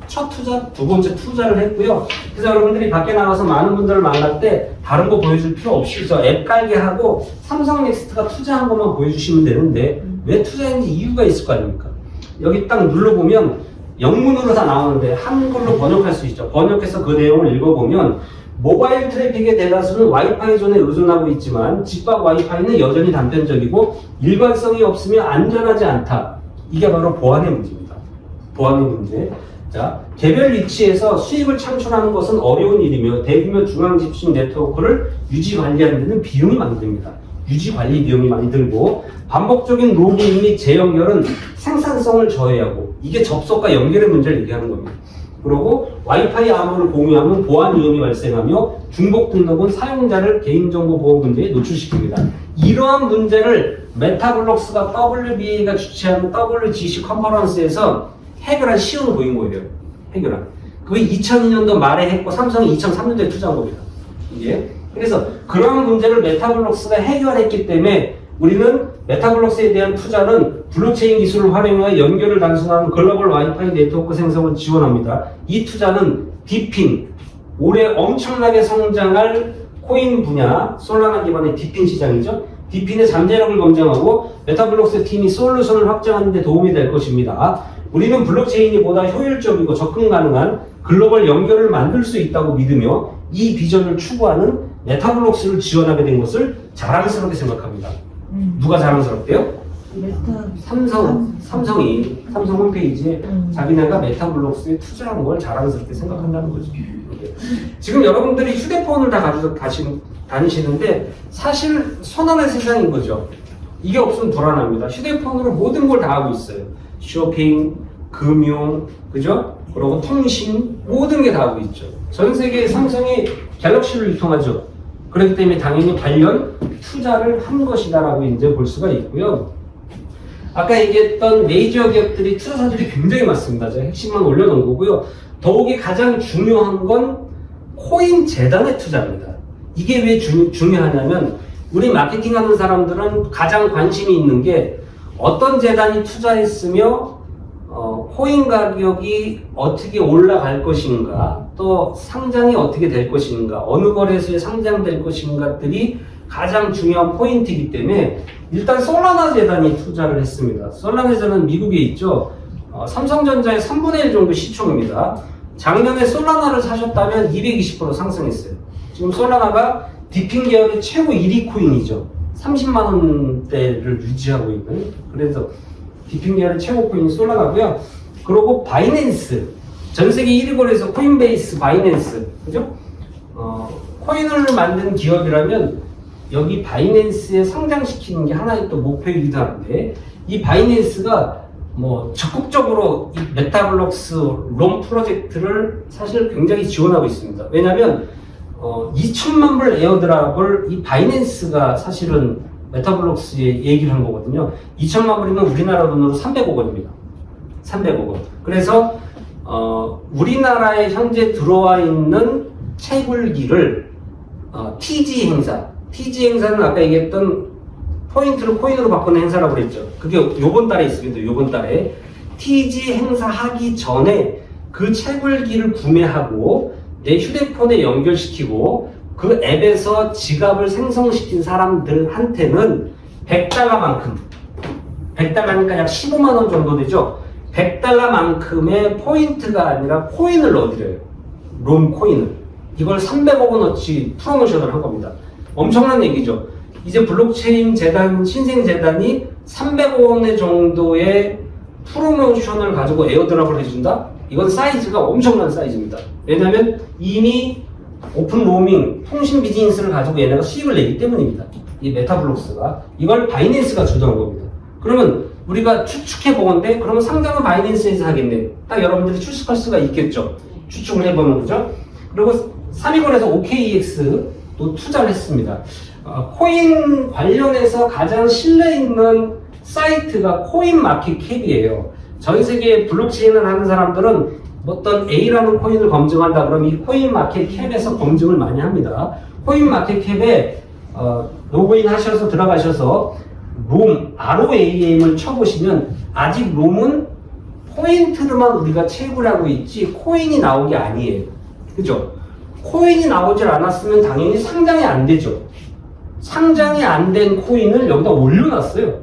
첫 투자, 두 번째 투자를 했고요. 그래서 여러분들이 밖에 나가서 많은 분들을 만날 때 다른 거 보여줄 필요 없이 저 앱 깔게 하고 삼성 넥스트가 투자한 것만 보여주시면 되는데 왜 투자했는지 이유가 있을 거 아닙니까? 여기 딱 눌러보면 영문으로 다 나오는데 한글로 번역할 수 있죠. 번역해서 그 내용을 읽어보면 모바일 트래픽의 대다수는 와이파이 존에 의존하고 있지만 집밥 와이파이는 여전히 단편적이고 일관성이 없으며 안전하지 않다. 이게 바로 보안의 문제입니다. 보안의 문제. 자, 개별 위치에서 수익을 창출하는 것은 어려운 일이며 대규모 중앙 집중 네트워크를 유지 관리하는 데는 비용이 많이 듭니다. 유지 관리 비용이 많이 들고 반복적인 로그인 및 재연결은 생산성을 저해하고 이게 접속과 연결의 문제를 얘기하는 겁니다. 그리고 와이파이 암호를 공유하면 보안 위험이 발생하며 중복 등록은 사용자를 개인정보 보호 문제에 노출시킵니다. 이러한 문제를 메타블록스가 WBA가 주최하는 WGC 컨퍼런스에서 해결한 시험을 보인 거예요. 해결한. 그게 2002년도 말에 했고 삼성이 2003년도에 투자한 겁니다. 이게. 그래서 그러한 문제를 메타블록스가 해결했기 때문에 우리는 메타블록스에 대한 투자는 블록체인 기술을 활용하여 연결을 단순화하는 글로벌 와이파이 네트워크 생성을 지원합니다. 이 투자는 디핀, 올해 엄청나게 성장할 코인 분야, 솔라나 기반의 디핀 시장이죠. 디핀의 잠재력을 검증하고 메타블록스 팀이 솔루션을 확장하는 데 도움이 될 것입니다. 우리는 블록체인이 보다 효율적이고 접근 가능한 글로벌 연결을 만들 수 있다고 믿으며 이 비전을 추구하는 메타블록스를 지원하게 된 것을 자랑스럽게 생각합니다. 누가 자랑스럽대요? 삼성이 삼성 홈페이지에 자기네가 메타블록스에 투자한 걸 자랑스럽게 생각한다는 거죠. 지금 여러분들이 휴대폰을 다 가지고 다니시는데 사실 손안의 세상인 거죠. 이게 없으면 불안합니다. 휴대폰으로 모든 걸 다 하고 있어요. 쇼핑, 금융, 그죠? 그리고 통신, 모든 게 다 하고 있죠. 전 세계 삼성이 갤럭시를 유통하죠. 그렇기 때문에 당연히 관련 투자를 한 것이다라고 이제 볼 수가 있고요. 아까 얘기했던 메이저 기업들이 투자사들이 굉장히 많습니다. 제가 핵심만 올려놓은 거고요. 더욱이 가장 중요한 건 코인 재단의 투자입니다. 이게 왜 중요하냐면 우리 마케팅하는 사람들은 가장 관심이 있는 게 어떤 재단이 투자했으며 코인 가격이 어떻게 올라갈 것인가, 또 상장이 어떻게 될 것인가, 어느 거래소에 상장될 것인가들이 가장 중요한 포인트이기 때문에 일단 솔라나 재단이 투자를 했습니다. 솔라나 재단은 미국에 있죠. 삼성전자의 3분의 1 정도 시총입니다. 작년에 솔라나를 사셨다면 220% 상승했어요. 지금 솔라나가 디핀 계열의 최고 1위 코인이죠. 30만 원대를 유지하고 있는. 그래서 디핀 계열의 최고 코인이 솔라나고요. 그리고 바이낸스, 전 세계 1위 거래소 코인베이스, 바이낸스, 그죠? 코인을 만든 기업이라면 여기 바이낸스에 상장시키는 게 하나의 또 목표이기도 한데 이 바이낸스가 뭐 적극적으로 이 메타블록스 롬 프로젝트를 사실 굉장히 지원하고 있습니다. 왜냐하면 2천만 불 에어드랍을 이 바이낸스가 사실은 메타블록스에 얘기를 한 거거든요. 2천만 불이면 우리나라 돈으로 300억 원입니다. 300억 원. 그래서 우리나라에 현재 들어와 있는 채굴기를 TG 행사는 아까 얘기했던 포인트를 코인으로 바꾸는 행사라고 그랬죠. 그게 요번 달에 있습니다. 요번 달에 TG 행사 하기 전에 그 채굴기를 구매하고 내 휴대폰에 연결시키고 그 앱에서 지갑을 생성시킨 사람들한테는 100달러만큼, 100달러니까 약 15만 원 정도 되죠. 100달러만큼의 포인트가 아니라 코인을 넣어드려요. 롬 코인을. 이걸 300억 원어치 프로모션을 한 겁니다. 엄청난 얘기죠. 이제 블록체인 재단, 신생재단이 300억 원 정도의 프로모션을 가지고 에어드랍을 해준다? 이건 사이즈가 엄청난 사이즈입니다. 왜냐하면 이미 오픈 로밍, 통신 비즈니스를 가지고 얘네가 수익을 내기 때문입니다. 이 메타블록스가. 이걸 바이낸스가 주도한 겁니다. 그러면 우리가 추측해 보건데 그러면 상장은 바이낸스에서 하겠네. 딱 여러분들이 추측할 수가 있겠죠. 추측을 해보면 그죠? 그리고 3위 거래소 OKEX도 투자를 했습니다. 코인 관련해서 가장 신뢰 있는 사이트가 코인마켓캡이에요. 전 세계 블록체인을 하는 사람들은 어떤 A라는 코인을 검증한다 그러면 이 코인마켓캡에서 검증을 많이 합니다. 코인마켓캡에 로그인 하셔서 들어가셔서 롬, ROM을 쳐보시면 아직 롬은 포인트로만 우리가 채굴 하고 있지 코인이 나온 게 아니에요. 그죠? 코인이 나오질 않았으면 당연히 상장이 안 되죠. 상장이 안 된 코인을 여기다 올려놨어요.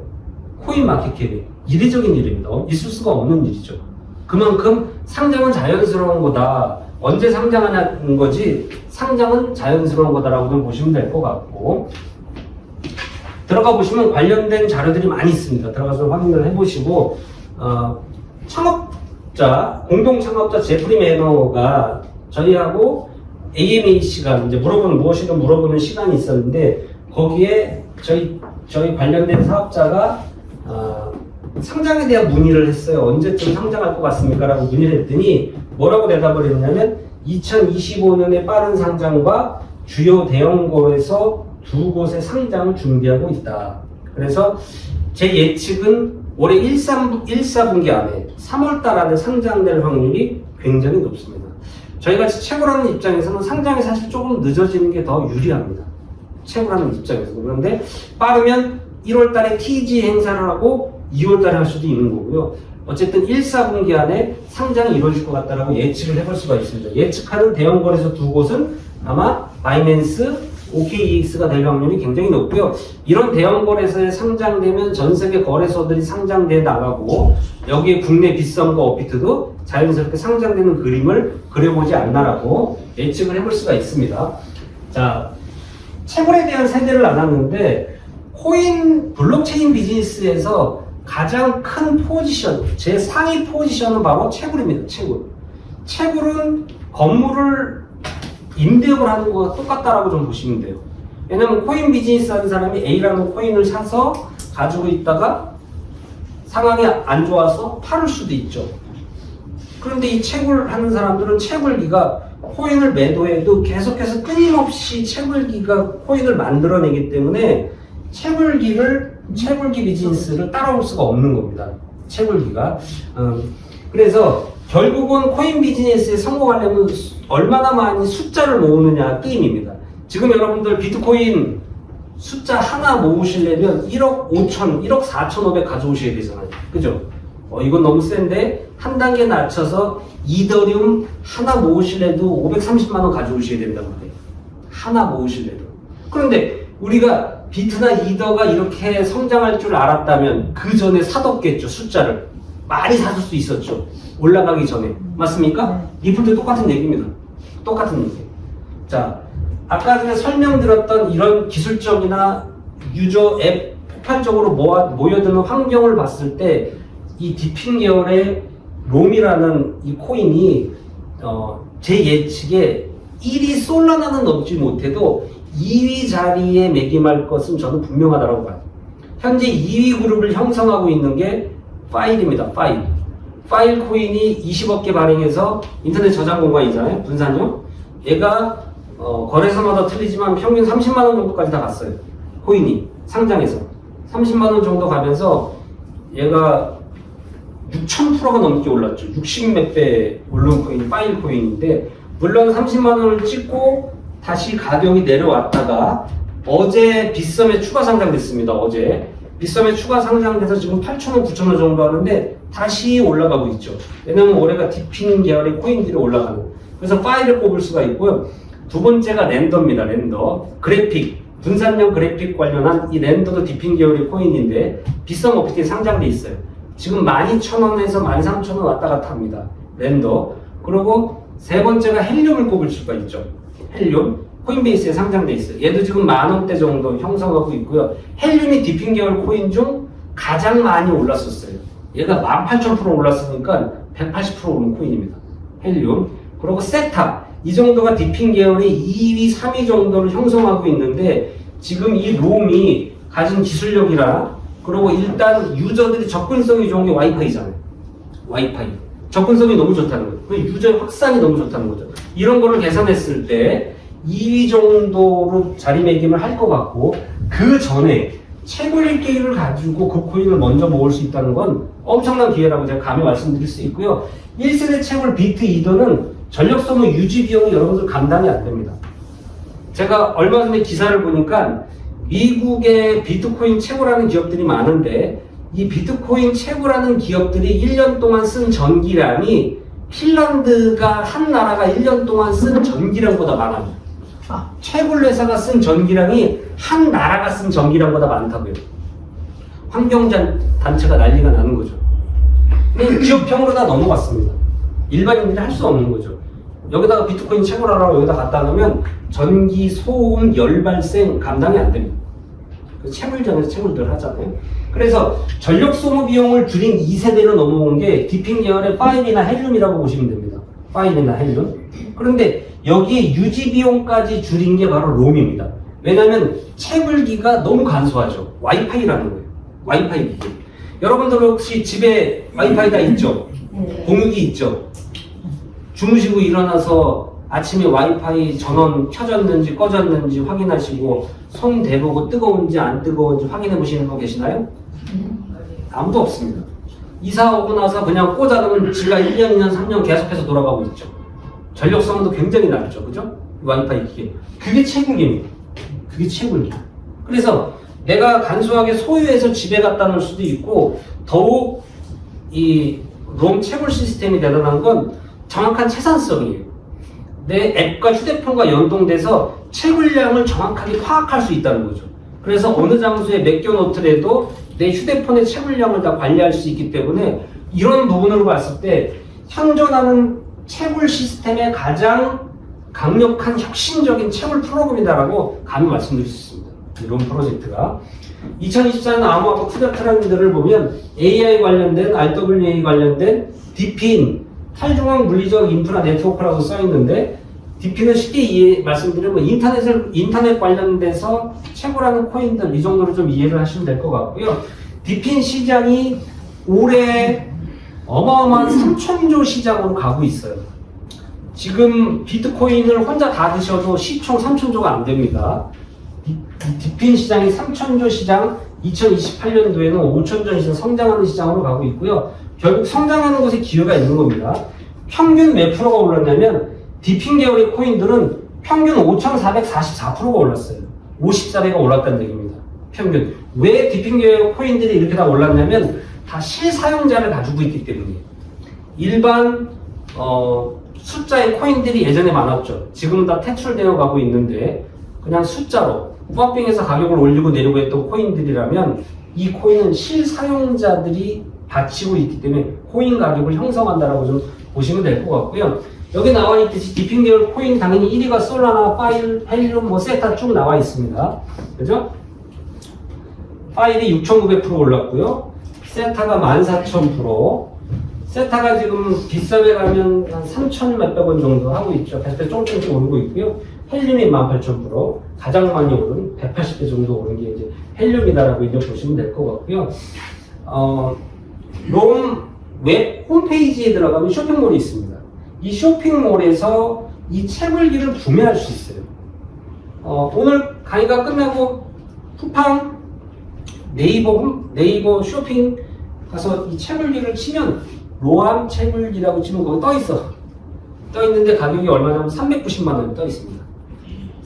코인마켓캡에. 이례적인 일입니다. 있을 수가 없는 일이죠. 그만큼 상장은 자연스러운 거다. 언제 상장하는 거지 상장은 자연스러운 거다라고 좀 보시면 될 것 같고, 들어가 보시면 관련된 자료들이 많이 있습니다. 들어가서 확인을 해보시고, 창업자, 공동 창업자 제프리 매너가 저희하고 AMA 시간, 이제 무엇이든 물어보는 시간이 있었는데, 거기에 저희 관련된 사업자가 상장에 대한 문의를 했어요. 언제쯤 상장할 것 같습니까? 라고 문의를 했더니 뭐라고 대답을 했냐면 2025년에 빠른 상장과 주요 대형거에서 2곳의 상장을 준비하고 있다. 그래서 제 예측은 올해 1,4분기 안에 3월달 안에 상장될 확률이 굉장히 높습니다. 저희같이 채굴하는 입장에서는 상장이 사실 조금 늦어지는 게 더 유리합니다. 채굴하는 입장에서. 그런데 빠르면 1월달에 TG 행사를 하고 2월달에 할 수도 있는 거고요. 어쨌든 1,4분기 안에 상장이 이루어질 것 같다라고 예측을 해볼 수가 있습니다. 예측하는 대형 거래소 2곳은 아마 바이낸스, OKEX가 될 확률이 굉장히 높고요. 이런 대형 거래소에 상장되면 전 세계 거래소들이 상장돼 나가고 여기에 국내 빗썸과 업비트도 자연스럽게 상장되는 그림을 그려보지 않나라고 예측을 해볼 수가 있습니다. 자, 채굴에 대한 세대를 나눴는데 코인 블록체인 비즈니스에서 가장 큰 포지션, 제 상위 포지션은 바로 채굴입니다. 채굴은 건물을 임대업을 하는 거와 똑같다라고 좀 보시면 돼요. 왜냐면 코인 비즈니스 하는 사람이 A라는 코인을 사서 가지고 있다가 상황이 안 좋아서 팔을 수도 있죠. 그런데 이 채굴 하는 사람들은 채굴기가 코인을 매도해도 계속해서 끊임없이 채굴기가 코인을 만들어내기 때문에 채굴기 비즈니스를 따라올 수가 없는 겁니다. 채굴기가. 그래서 결국은 코인 비즈니스에 성공하려면 얼마나 많이 숫자를 모으느냐 게임입니다. 지금 여러분들 비트코인 숫자 하나 모으시려면 1억 5천, 1억 4,500 가져오셔야 되잖아요. 그죠? 이건 너무 센데 한 단계 낮춰서 이더리움 하나 모으시려도 530만 원 가져오셔야 된단 말이에요. 하나 모으시려도. 그런데 우리가 비트나 이더가 이렇게 성장할 줄 알았다면 그 전에 사뒀겠죠. 숫자를 많이 사둘 수 있었죠. 올라가기 전에. 맞습니까? 리플도 똑같은 얘기입니다. 똑같은 얘기. 자, 아까 전에 설명드렸던 이런 기술적이나 유저 앱 폭발적으로 모여드는 환경을 봤을 때 이 디핀 계열의 롬이라는 이 코인이 제 예측에 1위 솔라나는 넘지 못해도 2위 자리에 매김할 것은 저는 분명하다고 봐요. 현재 2위 그룹을 형성하고 있는 게 파일입니다. 파일 코인이 20억 개 발행해서 인터넷 저장 공간이잖아요. 분산형. 얘가 거래소마다 틀리지만 평균 30만 원 정도까지 다 갔어요. 코인이 상장해서 30만 원 정도 가면서 얘가 6,000%가 넘게 올랐죠. 60몇 배 오른 코인, 파일 코인인데 물론 30만 원을 찍고 다시 가격이 내려왔다가 어제 빗썸에 추가 상장됐습니다. 어제 빗썸에 추가 상장돼서 지금 8,000원, 9,000원 정도 하는데 다시 올라가고 있죠. 왜냐면 올해가 디핀 계열의 코인들이 올라가는. 그래서 파일을 꼽을 수가 있고요. 두 번째가 랜더입니다. 랜더. 그래픽, 분산형 그래픽 관련한 이 랜더도 디핀 계열의 코인인데 빗썸 업비트에 상장돼 있어요. 지금 12,000원에서 13,000원 왔다 갔다 합니다. 랜더. 그리고 세 번째가 헬륨을 꼽을 수가 있죠. 헬륨. 코인베이스에 상장돼 있어요. 얘도 지금 10,000원대 정도 형성하고 있고요. 헬륨이 디핀 계열 코인 중 가장 많이 올랐었어요. 얘가 18,000% 올랐으니까 180% 오른 코인입니다. 헬륨. 그리고 세타. 이 정도가 디핀 계열의 2위, 3위 정도를 형성하고 있는데 지금 이 롬이 가진 기술력이라 그리고 일단 유저들이 접근성이 좋은 게 와이파이잖아요. 와이파이. 접근성이 너무 좋다는 거죠. 그 유저 확산이 너무 좋다는 거죠. 이런 거를 계산했을 때 2위 정도로 자리매김을 할 것 같고 그 전에 채굴 기회를 가지고 그 코인을 먼저 모을 수 있다는 건 엄청난 기회라고 제가 감히 말씀드릴 수 있고요. 1세대 채굴 비트 이더는 전력 소모 유지 비용이 여러분들 감당이 안 됩니다. 제가 얼마 전에 기사를 보니까 미국의 비트코인 채굴하는 기업들이 많은데 이 비트코인 채굴하는 기업들이 1년 동안 쓴 전기량이 핀란드가 한 나라가 1년 동안 쓴 전기량보다 많아요. 채굴 회사가 쓴 전기량이 한 나라가 쓴 전기량보다 많다고요. 환경단체가 난리가 나는 거죠. 근데 기업형으로 다 넘어갔습니다. 일반인들이 할 수 없는 거죠. 여기다가 비트코인 채굴하라고 여기다 갖다 놓으면 전기, 소음, 열 발생 감당이 안 됩니다. 채굴장에서 채굴들 하잖아요. 그래서 전력 소모 비용을 줄인 2세대로 넘어온 게 디핀 계열의 파임이나 헬륨이라고 보시면 됩니다. 파임이나 헬륨. 그런데 여기에 유지 비용까지 줄인 게 바로 롬입니다. 왜냐하면 채굴기가 너무 간소하죠. 와이파이라는 거예요. 와이파이 기기. 여러분들 혹시 집에 와이파이 다 있죠? 공유기 있죠? 주무시고 일어나서 아침에 와이파이 전원 켜졌는지 꺼졌는지 확인하시고 손 대보고 뜨거운지 안 뜨거운지 확인해 보시는 분 계시나요? 아무도 없습니다. 이사 오고 나서 그냥 꽂아놓으면 지가 1년, 2년, 3년 계속해서 돌아가고 있죠. 전력성도 굉장히 낮죠. 그죠? 와이파이 기계. 그게 채굴기입니다. 그게 채굴기. 그래서 내가 간소하게 소유해서 집에 갖다 놓을 수도 있고, 더욱 이 롬 채굴 시스템이 대단한 건 정확한 채산성이에요. 내 앱과 휴대폰과 연동돼서 채굴량을 정확하게 파악할 수 있다는 거죠. 그래서 어느 장소에 맡겨놓더라도 내 휴대폰의 채굴량을 다 관리할 수 있기 때문에 이런 부분으로 봤을 때 현존하는 채굴 시스템의 가장 강력한 혁신적인 채굴 프로그램이다라고 감히 말씀드릴 수 있습니다. 이런 프로젝트가 2024년 암호화폐 투자 트렌드를 보면 AI 관련된, RWA 관련된 디핀, 탈중앙 물리적 인프라 네트워크라고 써 있는데, 디핀은 쉽게 말씀드리면 인터넷 관련돼서 채굴하는 코인들, 이 정도로 좀 이해를 하시면 될 것 같고요. 디핀 시장이 올해 어마어마한 3천조 시장으로 가고 있어요. 지금 비트코인을 혼자 다 드셔도 시총 3천조가 안 됩니다. 디핀 시장이 3천조 시장, 2028년도에는 5천조 시장 성장하는 시장으로 가고 있고요. 결국 성장하는 곳에 기회가 있는 겁니다. 평균 몇 프로가 올랐냐면 디핀 계열의 코인들은 평균 5,444%가 올랐어요. 54배가 올랐다는 얘기입니다. 평균. 왜 디핀 계열 코인들이 이렇게 다 올랐냐면 다 실사용자를 가지고 있기 때문이에요. 일반 숫자의 코인들이 예전에 많았죠. 지금 다 퇴출되어 가고 있는데 그냥 숫자로 펌핑해서 가격을 올리고 내리고 했던 코인들이라면 이 코인은 실사용자들이 바치고 있기 때문에 코인 가격을 형성한다라고 좀 보시면 될 것 같고요. 여기 나와 있듯이 디핀 계열 코인 당연히 1위가 솔라나, 파일, 헬륨, 세타 쭉 나와 있습니다. 그죠? 파일이 6,900% 올랐고요. 세타가 14,000%. 세타가 지금 비싸게 가면 한 3,000 몇백 원 정도 하고 있죠. 계속 조금씩 오르고 있고요. 헬륨이 18,000%. 가장 많이 오른 180배 정도 오른 게 이제 헬륨이다라고 이제 보시면 될 것 같고요. 롬 웹 홈페이지에 들어가면 쇼핑몰이 있습니다. 이 쇼핑몰에서 이 채굴기를 구매할 수 있어요. 오늘 강의가 끝나고 쿠팡, 네이버 쇼핑 가서 이 채굴기를 치면 로암 채굴기라고 치면 거기 떠 있어. 떠 있는데 가격이 얼마냐면 390만 원에 떠 있습니다.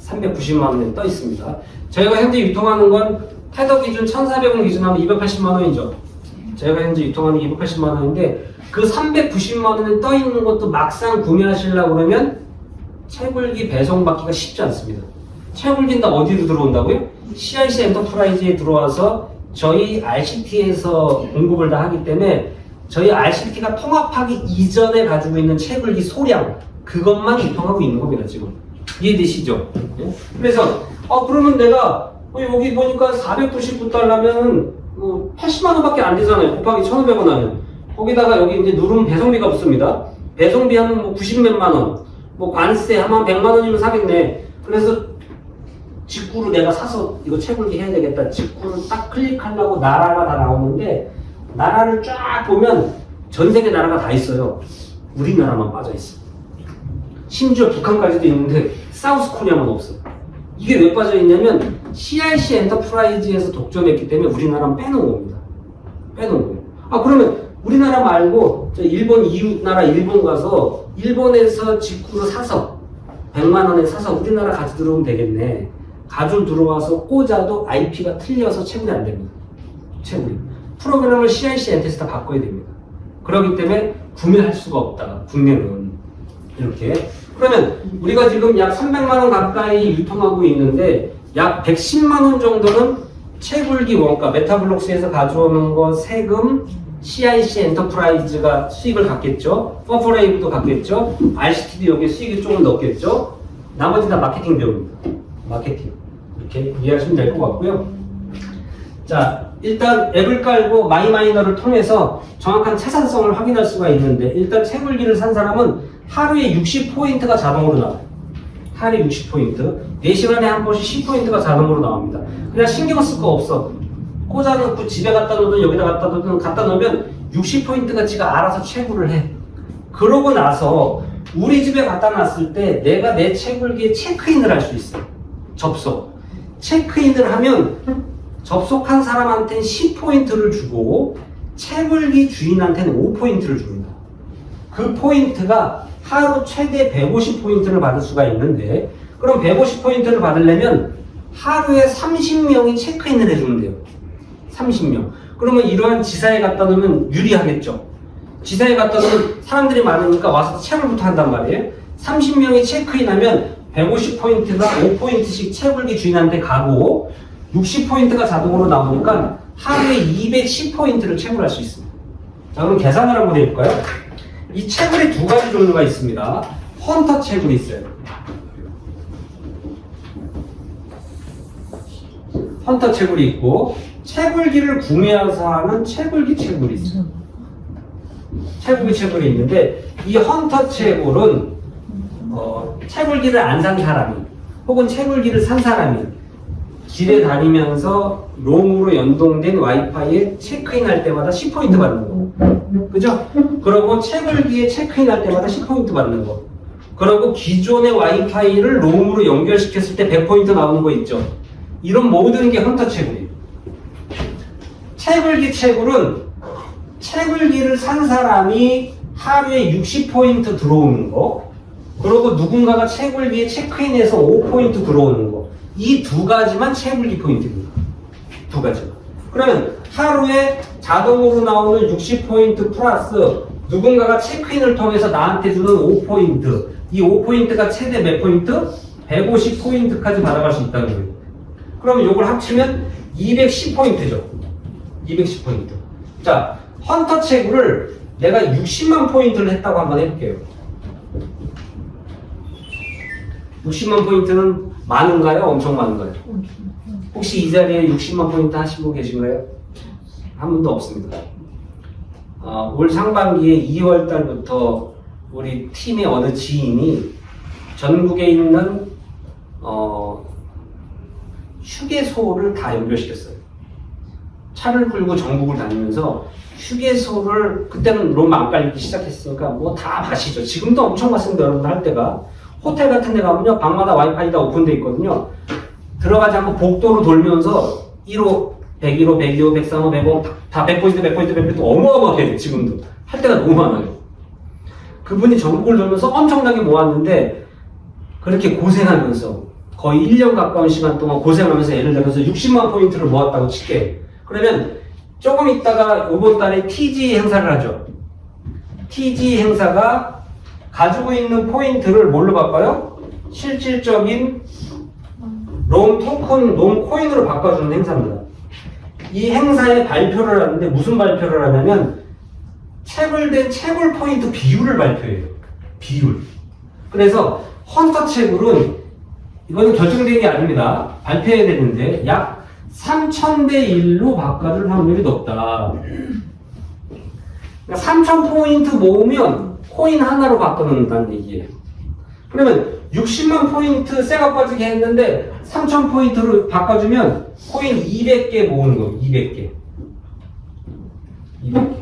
390만 원에 떠 있습니다. 저희가 현재 유통하는 건 테더 기준 1,400원 기준하면 280만 원이죠. 저희가 현재 유통하는 게 280만 원인데 그 390만 원에 떠 있는 것도 막상 구매하시려고 그러면 채굴기 배송받기가 쉽지 않습니다. 채굴기는 다 어디로 들어온다고요? CIC 엔터프라이즈에 들어와서 저희 RCT에서 공급을 다 하기 때문에 저희 RCT가 통합하기 이전에 가지고 있는 채굴기 소량 그것만 유통하고 있는 겁니다. 지금 이해되시죠? 네? 그래서 그러면 내가 여기 보니까 499달러면 80만 원밖에 안 되잖아요. 곱하기 1,500원 하면 거기다가 여기 이제 누르면 배송비가 없습니다. 배송비 하면 90몇만 원, 관세 하면 100만 원이면 사겠네. 그래서 직구로 내가 사서 이거 채굴기 해야 되겠다. 직구를 딱 클릭하려고 나라가 다 나오는데 나라를 쫙 보면 전 세계 나라가 다 있어요. 우리나라만 빠져 있어. 심지어 북한까지도 있는데 사우스 코리아만 없어. 이게 왜 빠져 있냐면 CIC 엔터프라이즈에서 독점했기 때문에 우리나라는 빼놓은 겁니다. 빼놓은 거예요. 그러면 우리나라 말고 일본 이웃 나라 일본 가서 일본에서 직구를 사서 100만 원에 사서 우리나라 가지고 들어오면 되겠네. 가지고 들어와서 꽂아도 IP가 틀려서 채굴이 안 됩니다. 채굴이. 프로그램을 CIC 엔터에서 다 바꿔야 됩니다. 그렇기 때문에 구매할 수가 없다. 국내는. 이렇게. 그러면 우리가 지금 약 300만 원 가까이 유통하고 있는데 약 110만 원 정도는 채굴기 원가, 메타블록스에서 가져오는 거 세금, CIC 엔터프라이즈가 수익을 갖겠죠. 퍼프레이브도 갖겠죠. RCT도 여기에 수익이 조금 넣겠죠. 나머지 다 마케팅 비용입니다. 마케팅. 이렇게 이해하시면 될 것 같고요. 자, 일단 앱을 깔고 마이마이너를 통해서 정확한 차산성을 확인할 수가 있는데, 일단 채굴기를 산 사람은 하루에 60포인트가 자동으로 나와요. 하루에 60포인트. 4시간에 한 번씩 10포인트가 자동으로 나옵니다. 그냥 신경 쓸 거 없어. 꽂아놓고 집에 갖다 놓든 여기다 갖다 놓든 갖다 놓으면 60포인트가 지가 알아서 채굴을 해. 그러고 나서 우리 집에 갖다 놨을 때 내가 내 채굴기에 체크인을 할 수 있어. 접속. 체크인을 하면 접속한 사람한테는 10포인트를 주고 채굴기 주인한테는 5포인트를 줍니다. 그 포인트가 하루 최대 150포인트를 받을 수가 있는데, 그럼 150포인트를 받으려면 하루에 30명이 체크인을 해주면 돼요. 30명. 그러면 이러한 지사에 갖다 놓으면 유리하겠죠. 지사에 갖다 놓으면 사람들이 많으니까 와서 채굴부터 한단 말이에요. 30명이 체크인하면 150포인트가 5포인트씩 채굴기 주인한테 가고 60포인트가 자동으로 나오니까 하루에 210포인트를 채굴할 수 있습니다. 자, 그럼 계산을 한번 해볼까요? 이 채굴이 두 가지 종류가 있습니다. 헌터 채굴이 있어요. 헌터 채굴이 있고, 채굴기를 구매해서 하는 채굴기 채굴이 있어요. 채굴기 채굴이 있는데, 이 헌터 채굴은 채굴기를 안 산 사람이 혹은 채굴기를 산 사람이 길에 다니면서 롬으로 연동된 와이파이에 체크인할 때마다 10포인트 받는 거. 그죠? 그리고 채굴기에 체크인할 때마다 10포인트 받는 거. 그리고 기존의 와이파이를 롬으로 연결시켰을 때 100포인트 나오는 거 있죠? 이런 모든 게 헌터 채굴이에요. 채굴기 채굴은 채굴기를 산 사람이 하루에 60포인트 들어오는 거, 그리고 누군가가 채굴기에 체크인해서 5포인트 들어오는 거. 이 두 가지만 채굴기 포인트입니다. 두 가지만. 그러면 하루에 자동으로 나오는 60포인트 플러스 누군가가 체크인을 통해서 나한테 주는 5포인트. 이 5포인트가 최대 몇 포인트? 150포인트까지 받아갈 수 있다는 거예요. 그러면 이걸 합치면 210포인트죠. 210포인트. 자, 헌터 채굴을 내가 60만 포인트를 했다고 한번 해볼게요. 60만 포인트는 많은가요? 엄청 많은가요? 혹시 이 자리에 60만 포인트 하시고 계신가요? 한 분도 없습니다. 올 상반기에 2월 달부터 우리 팀의 어느 지인이 전국에 있는 휴게소를 다 연결시켰어요. 차를 끌고 전국을 다니면서 휴게소를, 그때는 롬 안 깔리기 시작했으니까 뭐 다 마시죠. 지금도 엄청 많습니다. 여러분들 할 때가. 호텔 같은 데 가면요, 방마다 와이파이가 오픈되어 있거든요. 들어가지 않고 복도로 돌면서 1호, 101호, 102호, 103호, 105, 다 100포인트, 100포인트, 100포인트 어마어마하게 해요, 지금도. 할 때가 너무 많아요. 그분이 전국을 돌면서 엄청나게 모았는데, 그렇게 고생하면서 거의 1년 가까운 시간 동안 고생하면서 예를 들어서 60만 포인트를 모았다고 칠게. 그러면 조금 있다가 이번 달에 TG 행사를 하죠. TG 행사가 가지고 있는 포인트를 뭘로 바꿔요? 실질적인 롬 토큰, 롬 코인으로 바꿔주는 행사입니다. 이 행사에 발표를 하는데 무슨 발표를 하냐면 채굴된 채굴 포인트 비율을 발표해요. 비율. 그래서 헌터 채굴은 이거는 결정된 게 아닙니다. 발표해야 되는데 약 3000대 1로 바꿔줄 확률이 높다. 그러니까 3000포인트 모으면 코인 하나로 바꿔놓는다는 얘기예요. 그러면 60만 포인트 쇠가 빠지게 했는데 3000포인트로 바꿔주면 코인 200개 모으는 거예요. 200개. 200개.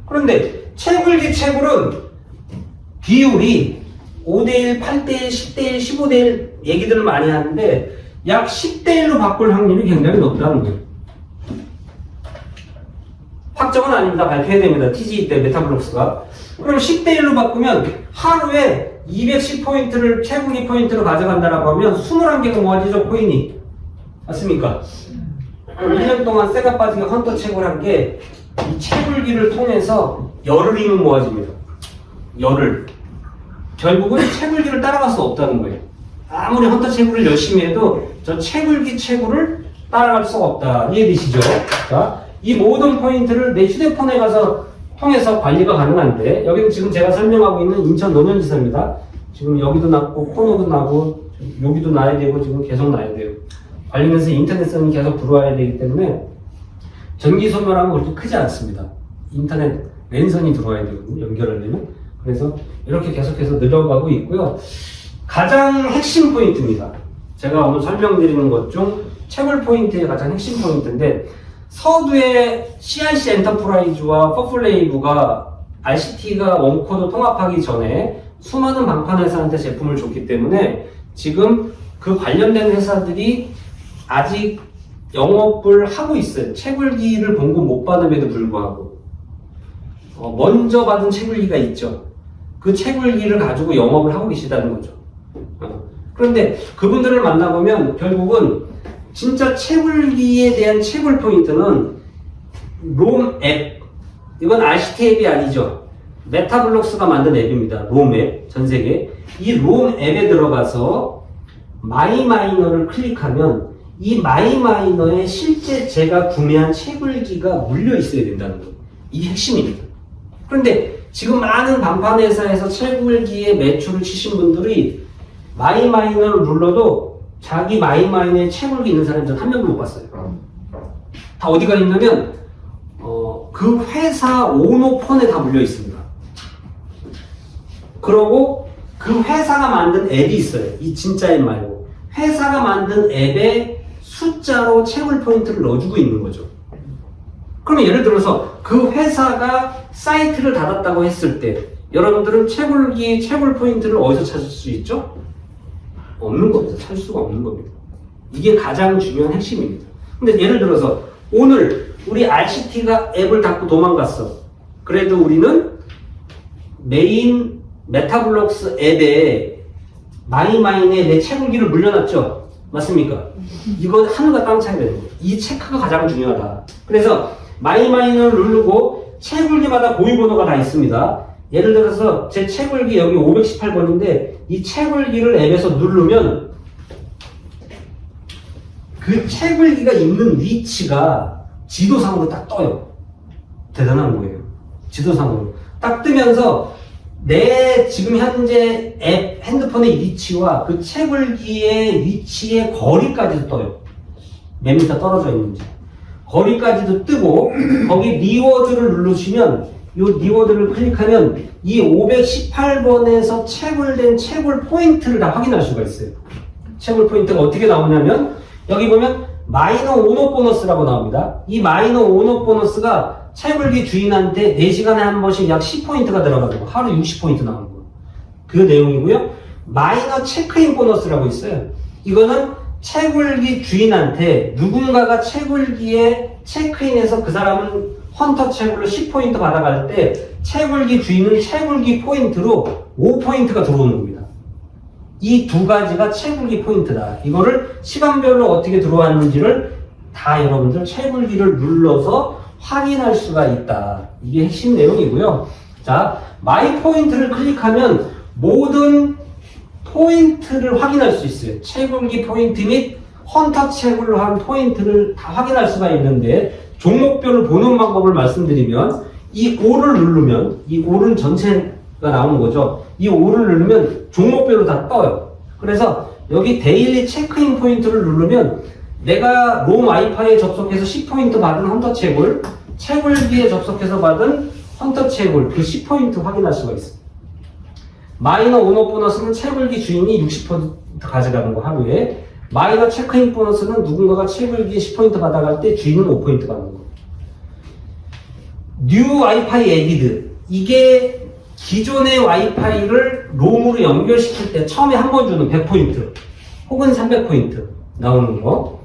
그런데 채굴기 채굴은 비율이 5대1, 8대1, 10대1, 15대1 얘기들을 많이 하는데 약 10대1로 바꿀 확률이 굉장히 높다는 거예요. 확정은 아닙니다. 발표해야 됩니다. TG 때 메타블록스가. 그럼 10대1로 바꾸면 하루에 210포인트를 채굴기 포인트로 가져간다라고 하면 21개가 모아지죠, 코인이. 맞습니까? 1년 동안 쇠가 빠지게 헌터 채굴한 게 이 채굴기를 통해서 열흘이면 모아집니다. 열흘. 결국은 채굴기를 따라갈 수 없다는 거예요. 아무리 헌터 채굴을 열심히 해도 저 채굴기 채굴을 따라갈 수가 없다. 이해되시죠? 자, 이 모든 포인트를 내 휴대폰에 가서 통해서 관리가 가능한데, 여기는 지금 제가 설명하고 있는 인천 노년지사입니다. 지금 여기도 났고 코너도 나고 여기도 나야 되고 지금 계속 나야 돼요. 관리면서 인터넷선이 계속 들어와야 되기 때문에 전기 소멸하면 그렇게 크지 않습니다. 인터넷 랜선이 들어와야 되거든요, 연결하려면. 그래서 이렇게 계속해서 늘어가고 있고요. 가장 핵심 포인트입니다. 제가 오늘 설명드리는 것 중 채굴 포인트의 가장 핵심 포인트인데, 서두에 CRC 엔터프라이즈와 퍼플레이브가 RCT가 원코드 통합하기 전에 수많은 방판 회사한테 제품을 줬기 때문에 지금 그 관련된 회사들이 아직 영업을 하고 있어요. 채굴기를 공급 못 받음에도 불구하고 먼저 받은 채굴기가 있죠. 그 채굴기를 가지고 영업을 하고 계시다는 거죠. 그런데 그분들을 만나보면 결국은 진짜 채굴기에 대한 채굴 포인트는 롬 앱, 이건 RCT 앱이 아니죠. 메타블록스가 만든 앱입니다. 롬 앱, 전 세계. 이 롬 앱에 들어가서 마이마이너를 클릭하면 이 마이마이너에 실제 제가 구매한 채굴기가 물려 있어야 된다는 거. 이게 핵심입니다. 그런데 지금 많은 방판 회사에서 채굴기에 매출을 치신 분들이 마이마이너를 눌러도 자기 마이마이너에 채굴기 있는 사람이 한 명도 못 봤어요. 다 어디가 있냐면 그 회사 오너폰에 다 물려 있습니다. 그러고 그 회사가 만든 앱이 있어요. 이 진짜 앱 말고 회사가 만든 앱에 숫자로 채굴 포인트를 넣어주고 있는 거죠. 그러면 예를 들어서 그 회사가 사이트를 닫았다고 했을 때 여러분들은 채굴 포인트를 어디서 찾을 수 있죠? 없는 겁니다. 찾을 수가 없는 겁니다. 이게 가장 중요한 핵심입니다. 근데 예를 들어서 오늘 우리 RCT가 앱을 닫고 도망갔어. 그래도 우리는 메인 메타블록스 앱에 마이마인에 내 채굴기를 물려놨죠. 맞습니까? 이거 하늘과 땅 차이가 되는 거예요. 이 체크가 가장 중요하다. 그래서 마이마인을 누르고 채굴기마다 고유번호가 다 있습니다. 예를 들어서 제 채굴기 여기 518번인데 이 채굴기를 앱에서 누르면 그 채굴기가 있는 위치가 지도상으로 딱 떠요. 대단한 거예요. 지도상으로 딱 뜨면서 내 지금 현재 앱 핸드폰의 위치와 그 채굴기의 위치의 거리까지도 떠요. 몇 미터 떨어져 있는지 거리까지도 뜨고 거기 리워드를 누르시면 이 리워드를 클릭하면 이 518번에서 채굴된 채굴 포인트를 다 확인할 수가 있어요. 채굴 포인트가 어떻게 나오냐면 여기 보면 마이너 온업 보너스라고 나옵니다. 이 마이너 온업 보너스가 채굴기 주인한테 4시간에 한 번씩 약 10포인트가 들어가고 하루 60포인트 나오는 거예요. 그 내용이고요. 마이너 체크인 보너스라고 있어요. 이거는 채굴기 주인한테 누군가가 채굴기에 체크인해서 그 사람은 헌터 채굴로 10포인트 받아갈 때 채굴기 주인은 채굴기 포인트로 5포인트가 들어오는 겁니다. 이 두 가지가 채굴기 포인트다. 이거를 시간별로 어떻게 들어왔는지를 다 여러분들 채굴기를 눌러서 확인할 수가 있다. 이게 핵심 내용이고요. 자, 마이 포인트를 클릭하면 모든 포인트를 확인할 수 있어요. 채굴기 포인트 및 헌터 채굴로 한 포인트를 다 확인할 수가 있는데 종목별로 보는 방법을 말씀드리면 이 5를 누르면 이 5는 전체가 나오는 거죠. 이 5를 누르면 종목별로 다 떠요. 그래서 여기 데일리 체크인 포인트를 누르면 내가 롬 와이파이에 접속해서 10포인트 받은 헌터 채굴, 채굴기에 접속해서 받은 헌터 채굴 그 10포인트 확인할 수가 있어요. 마이너 온업 보너스는 채굴기 주인이 60% 가져가는 거 하루에. 마이너 체크인 보너스는 누군가가 채굴기에 10포인트 받아갈 때 주인은 5포인트 받는 거. 뉴 와이파이 에디드. 이게 기존의 와이파이를 롬으로 연결시킬 때 처음에 한 번 주는 100포인트 혹은 300포인트 나오는 거.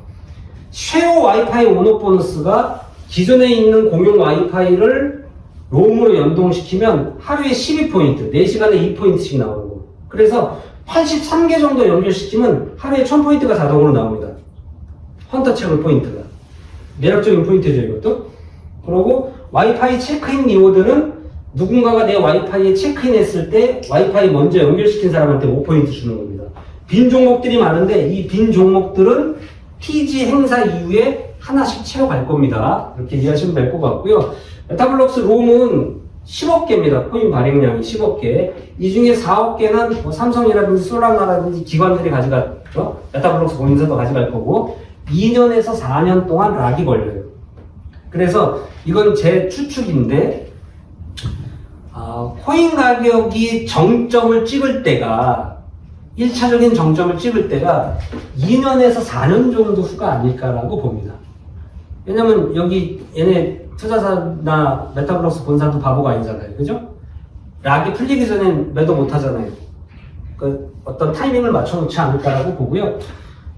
쉐어 와이파이 온업 보너스가 기존에 있는 공용 와이파이를 롬으로 연동시키면 하루에 12포인트, 4시간에 2포인트씩 나오는 거. 그래서 83개 정도 연결시키면 하루에 1000포인트가 자동으로 나옵니다. 헌터 채굴 포인트가. 매력적인 포인트죠, 이것도. 그리고 와이파이 체크인 리워드는 누군가가 내 와이파이에 체크인했을 때 와이파이 먼저 연결시킨 사람한테 5포인트 주는 겁니다. 빈 종목들이 많은데 이 빈 종목들은 TG 행사 이후에 하나씩 채워갈 겁니다. 이렇게 이해하시면 될 것 같고요. 메타블록스 롬은 10억 개입니다. 코인 발행량이 10억 개. 이 중에 4억 개는 뭐 삼성이라든지 솔라나라든지 기관들이 가져갔죠. 메타블록스 본인사도 가져갈 거고 2년에서 4년 동안 락이 걸려요. 그래서 이건 제 추측인데 코인 가격이 정점을 찍을 때가 1차적인 정점을 찍을 때가 2년에서 4년 정도 후가 아닐까라고 봅니다. 왜냐면 여기 얘네 투자사나 메타블록스 본사도 바보가 아니잖아요. 그죠? 락이 풀리기 전엔 매도 못 하잖아요. 그 어떤 타이밍을 맞춰놓지 않을까라고 보고요.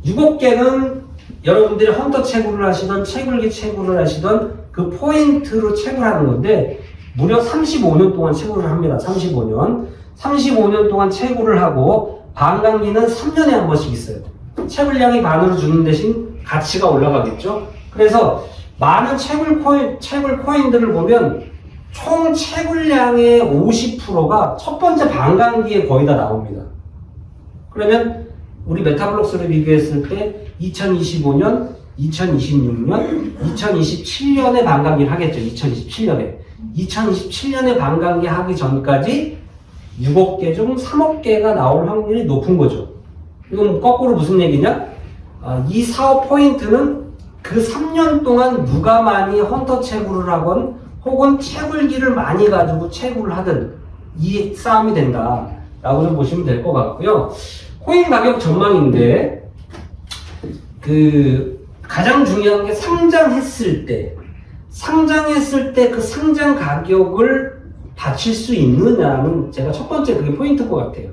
6억 개는 여러분들이 헌터 채굴을 하시던 채굴기 채굴을 하시던 그 포인트로 채굴하는 건데 무려 35년 동안 채굴을 합니다. 35년 동안 채굴을 하고 반감기는 3년에 한 번씩 있어요. 채굴량이 반으로 주는 대신 가치가 올라가겠죠. 그래서 많은 채굴 코인들을 보면 총 채굴량의 50%가 첫 번째 반감기에 거의 다 나옵니다. 그러면 우리 메타블록스를 비교했을 때 2025년, 2026년, 2027년에 반감기를 하겠죠. 2027년에 반감기 하기 전까지 6억 개 중 3억 개가 나올 확률이 높은 거죠. 이건 거꾸로 무슨 얘기냐? 이 사업 포인트는 그 3년 동안 누가 많이 헌터 채굴을 하건 혹은 채굴기를 많이 가지고 채굴을 하든 이 싸움이 된다 라고 좀 보시면 될 것 같고요. 코인 가격 전망인데 가장 중요한 게 상장했을 때 그 상장 가격을 받칠 수 있느냐는 제가 첫 번째 그게 포인트일 것 같아요.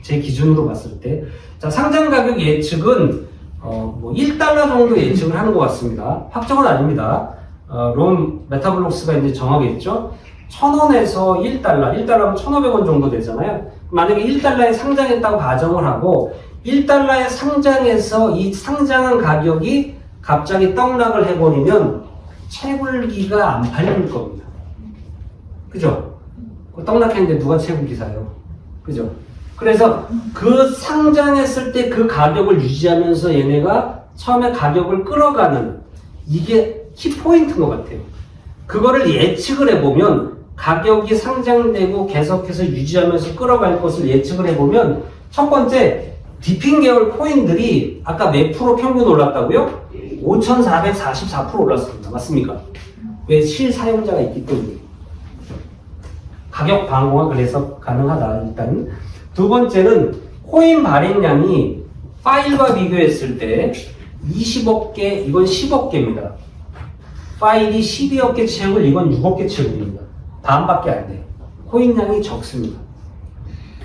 제 기준으로 봤을 때. 자, 상장 가격 예측은 뭐 1달러 정도 예측을 하는 것 같습니다. 확정은 아닙니다. 롬 메타블록스가 이제 정하겠죠. 1,000원에서 1달러면 1,500원 정도 되잖아요. 만약에 1달러에 상장했다고 가정을 하고 1달러에 상장해서 이 상장한 가격이 갑자기 떡락을 해버리면 채굴기가 안 팔릴 겁니다. 그죠? 떡락했는데 누가 채굴기 사요? 그죠? 그래서 그 상장했을 때 그 가격을 유지하면서 얘네가 처음에 가격을 끌어가는 이게 키포인트인 것 같아요. 그거를 예측을 해보면 가격이 상장되고 계속해서 유지하면서 끌어갈 것을 예측을 해보면 첫 번째 디핑 계열 코인들이 아까 몇 프로 평균 올랐다고요? 5,444% 올랐습니다. 맞습니까? 왜 실사용자가 있기 때문에. 가격 방어가 그래서 가능하다. 일단 두 번째는 코인 발행량이 파일과 비교했을 때 20억 개, 이건 10억 개입니다. 파일이 12억 개 채굴, 이건 6억 개 채굴입니다. 반밖에 안 돼요. 코인량이 적습니다.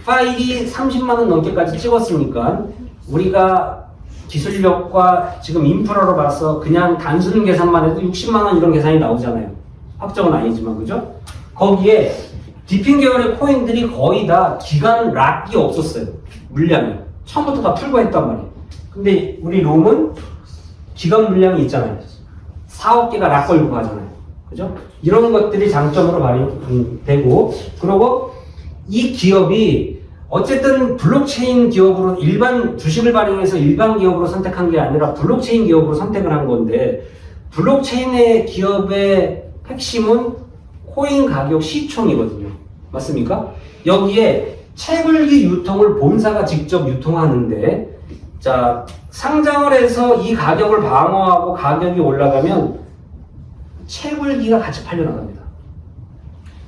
파일이 30만원 넘게까지 찍었으니까 우리가 기술력과 지금 인프라로 봐서 그냥 단순 계산만 해도 60만원 이런 계산이 나오잖아요. 확정은 아니지만, 그죠? 거기에 디핑 계열의 코인들이 거의 다 기간 락이 없었어요. 물량이. 처음부터 다 풀고 했단 말이에요. 근데 우리 롬은 기간 물량이 있잖아요. 4억 개가 락 걸고 가잖아요. 그죠? 이런 것들이 장점으로 발휘되고, 그리고 이 기업이 어쨌든 블록체인 기업으로 일반 주식을 발행해서 일반 기업으로 선택한 게 아니라 블록체인 기업으로 선택을 한 건데, 블록체인의 기업의 핵심은 코인 가격 시총이거든요. 맞습니까? 여기에 채굴기 유통을 본사가 직접 유통하는데, 자, 상장을 해서 이 가격을 방어하고 가격이 올라가면 채굴기가 같이 팔려나갑니다.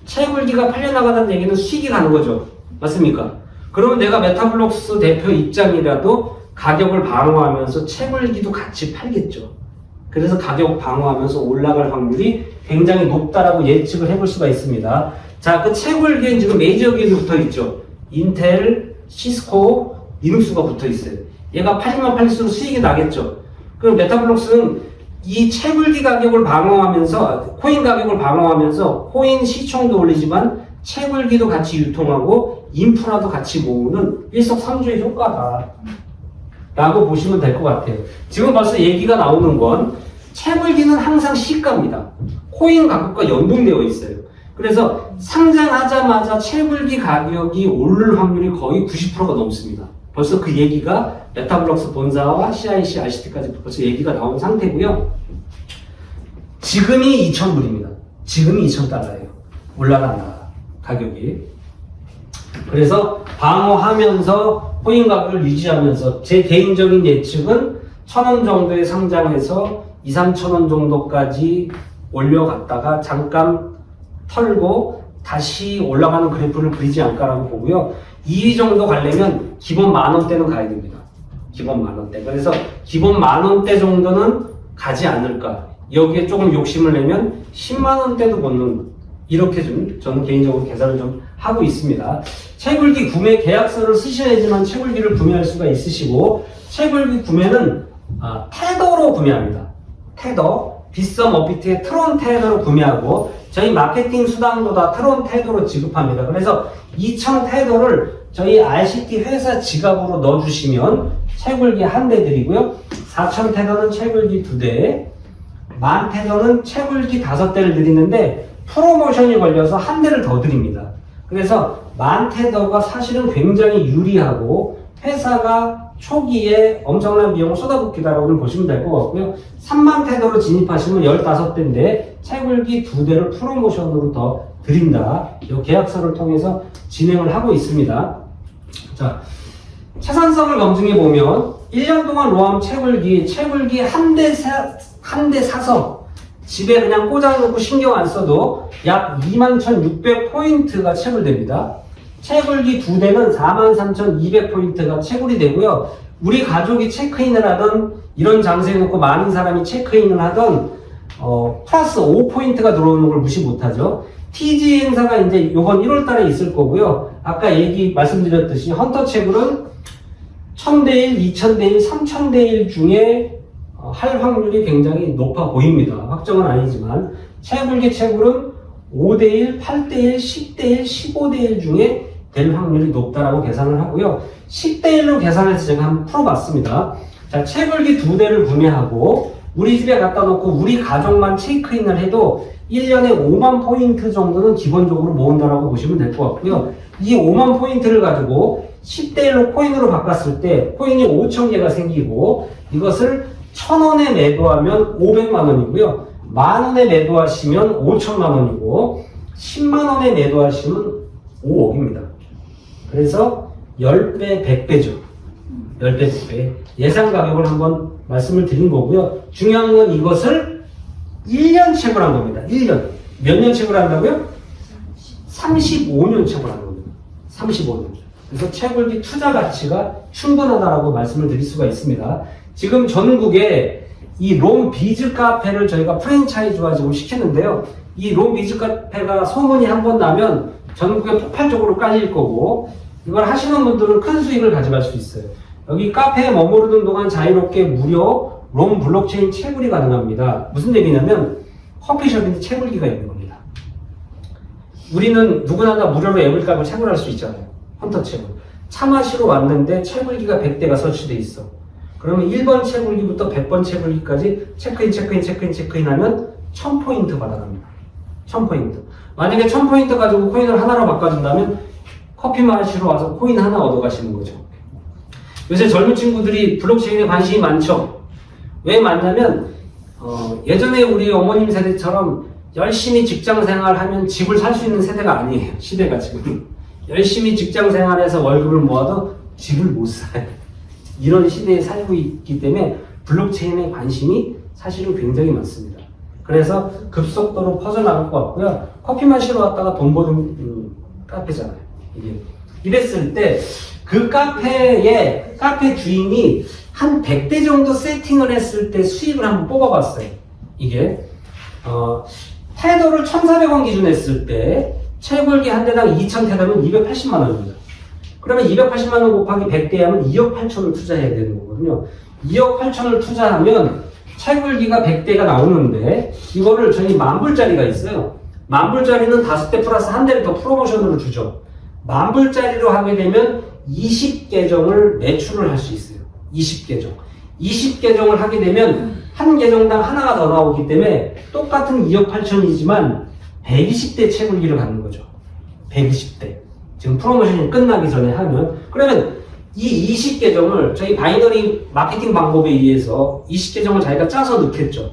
채굴기가 팔려나가다는 얘기는 수익이 가는 거죠. 맞습니까? 그러면 내가 메타블록스 대표 입장이라도 가격을 방어하면서 채굴기도 같이 팔겠죠. 그래서 가격 방어하면서 올라갈 확률이 굉장히 높다라고 예측을 해볼 수가 있습니다. 자, 그 채굴기엔 지금 메이저 기업이 붙어 있죠. 인텔, 시스코, 리눅스가 붙어 있어요. 얘가 팔리면 팔릴수록 수익이 나겠죠. 그럼 메타블록스는 이 채굴기 가격을 방어하면서, 코인 가격을 방어하면서 코인 시총도 올리지만 채굴기도 같이 유통하고 인프라도 같이 모으는 일석삼조의 효과다 라고 보시면 될 것 같아요. 지금 벌써 얘기가 나오는 건 채굴기는 항상 시가입니다. 코인 가격과 연동되어 있어요. 그래서 상장하자마자 채굴기 가격이 오를 확률이 거의 90%가 넘습니다. 벌써 그 얘기가 메타블록스 본사와 CIC, RCT까지 벌써 얘기가 나온 상태고요. 지금이 2,000불입니다. 지금이 2,000달러예요. 올라간다. 가격이. 그래서 방어하면서 코인 가격을 유지하면서 제 개인적인 예측은 1,000원 정도에 상장해서 2, 3,000원 정도까지 올려갔다가 잠깐 털고 다시 올라가는 그래프를 그리지 않을까라고 보고요. 이 정도 가려면 기본 10,000원대는 가야 됩니다. 기본 10,000원대. 그래서 기본 10,000원대 정도는 가지 않을까. 여기에 조금 욕심을 내면 100,000원대도 걷는, 이렇게 좀 저는 개인적으로 계산을 좀 하고 있습니다. 채굴기 구매 계약서를 쓰셔야지만 채굴기를 구매할 수가 있으시고, 채굴기 구매는 테더로 구매합니다. 테더, 빗썸 업비트의 트론 테더로 구매하고, 저희 마케팅 수당도 다 트론 테더로 지급합니다. 그래서 2,000 테더를 저희 RCT 회사 지갑으로 넣어주시면 채굴기 1대 드리고요. 4,000 테더는 채굴기 2대, 10,000 테더는 채굴기 5대를 드리는데 프로모션이 걸려서 1대를 더 드립니다. 그래서 10,000 테더가 사실은 굉장히 유리하고 회사가 초기에 엄청난 비용을 쏟아붓기다라고 보시면 될 것 같고요. 30,000 테더로 진입하시면 15대인데 채굴기 2대를 프로모션으로 더 드린다. 이 계약서를 통해서 진행을 하고 있습니다. 자, 차산성을 검증해 보면 1년 동안 로암 채굴기 1대 사서 집에 그냥 꽂아놓고 신경 안 써도 약 21,600포인트가 채굴됩니다. 채굴기 2대는 43,200포인트가 채굴이 되고요. 우리 가족이 체크인을 하던, 이런 장소에 놓고 많은 사람이 체크인을 하던 플러스 5포인트가 들어오는 걸 무시 못하죠. TG 행사가 이제 이번 1월 달에 있을 거고요. 아까 말씀드렸듯이 헌터 채굴은 1,000대1, 2,000대1, 3,000대1 중에 할 확률이 굉장히 높아 보입니다. 확정은 아니지만 채굴기 채굴은 5대1, 8대1, 10대1, 15대1 중에 될 확률이 높다라고 계산을 하고요. 10대1로 계산해서 제가 한번 풀어봤습니다. 자, 채굴기 2대를 구매하고 우리 집에 갖다 놓고 우리 가족만 체크인을 해도 1년에 5만 포인트 정도는 기본적으로 모은다라고 보시면 될 것 같고요. 이 5만 포인트를 가지고 10대1로 코인으로 바꿨을 때 코인이 5,000개가 생기고, 이것을 1,000원에 매도하면 500만 원이고요. 10,000원에 매도하시면 5천만 원이고, 10만 원에 매도하시면 5억입니다. 그래서 10배, 100배죠. 10배, 100배. 예상 가격을 한번 말씀을 드린 거고요. 중요한 건 이것을 1년 채굴한 겁니다. 1년. 몇 년 채굴한다고요? 35년 채굴한 겁니다. 35년. 그래서 채굴기 투자 가치가 충분하다라고 말씀을 드릴 수가 있습니다. 지금 전국에 이 롬 비즈 카페를 저희가 프랜차이즈화 지금 시켰는데요. 이 롬 비즈 카페가 소문이 한번 나면 전국에 폭발적으로 깔릴 거고, 이걸 하시는 분들은 큰 수익을 가져갈 수 있어요. 여기 카페에 머무르는 동안 자유롭게 무료 롬 블록체인 채굴이 가능합니다. 무슨 얘기냐면 커피숍인데 채굴기가 있는 겁니다. 우리는 누구나 다 무료로 애플값을 채굴할 수 있잖아요. 헌터 채굴. 차 마시러 왔는데 채굴기가 100대가 설치되어 있어. 그러면 1번 채굴기부터 100번 채굴기까지 체크인 하면 1,000포인트 받아갑니다. 1,000포인트. 만약에 1,000포인트 가지고 코인을 하나로 바꿔준다면 커피 마시러 와서 코인 하나 얻어가시는 거죠. 요새 젊은 친구들이 블록체인에 관심이 많죠. 왜 많냐면 예전에 우리 어머님 세대처럼 열심히 직장 생활하면 집을 살 수 있는 세대가 아니에요. 시대가 지금. 열심히 직장 생활해서 월급을 모아도 집을 못 사요. 이런 시대에 살고 있기 때문에 블록체인에 관심이 사실은 굉장히 많습니다. 그래서 급속도로 퍼져나갈 것 같고요. 커피 마시러 왔다가 돈 버는 카페잖아요. 이게. 이랬을 때 그 카페 주인이 한 100대 정도 세팅을 했을 때 수익을 한번 뽑아봤어요. 이게 테더를 1,400원 기준 했을 때 채굴기 한 대당 2,000 테더면 280만 원입니다. 그러면 280만 원 곱하기 100대 하면 2억 8천을 투자해야 되는 거거든요. 2억 8천을 투자하면 채굴기가 100대가 나오는데, 이거를 저희 10,000불짜리가 있어요. 10,000불짜리는 5대 플러스 한 대를 더 프로모션으로 주죠. 10,000불짜리로 하게 되면 20계정을 매출을 할 수 있어요. 20계정. 20계정을 하게 되면 한 계정당 하나가 더 나오기 때문에 똑같은 2억 8천이지만 120대 채굴기를 갖는 거죠. 120대. 지금 프로모션이 끝나기 전에 하면. 그러면 이 20계정을 저희 바이너리 마케팅 방법에 의해서 20계정을 자기가 짜서 넣겠죠.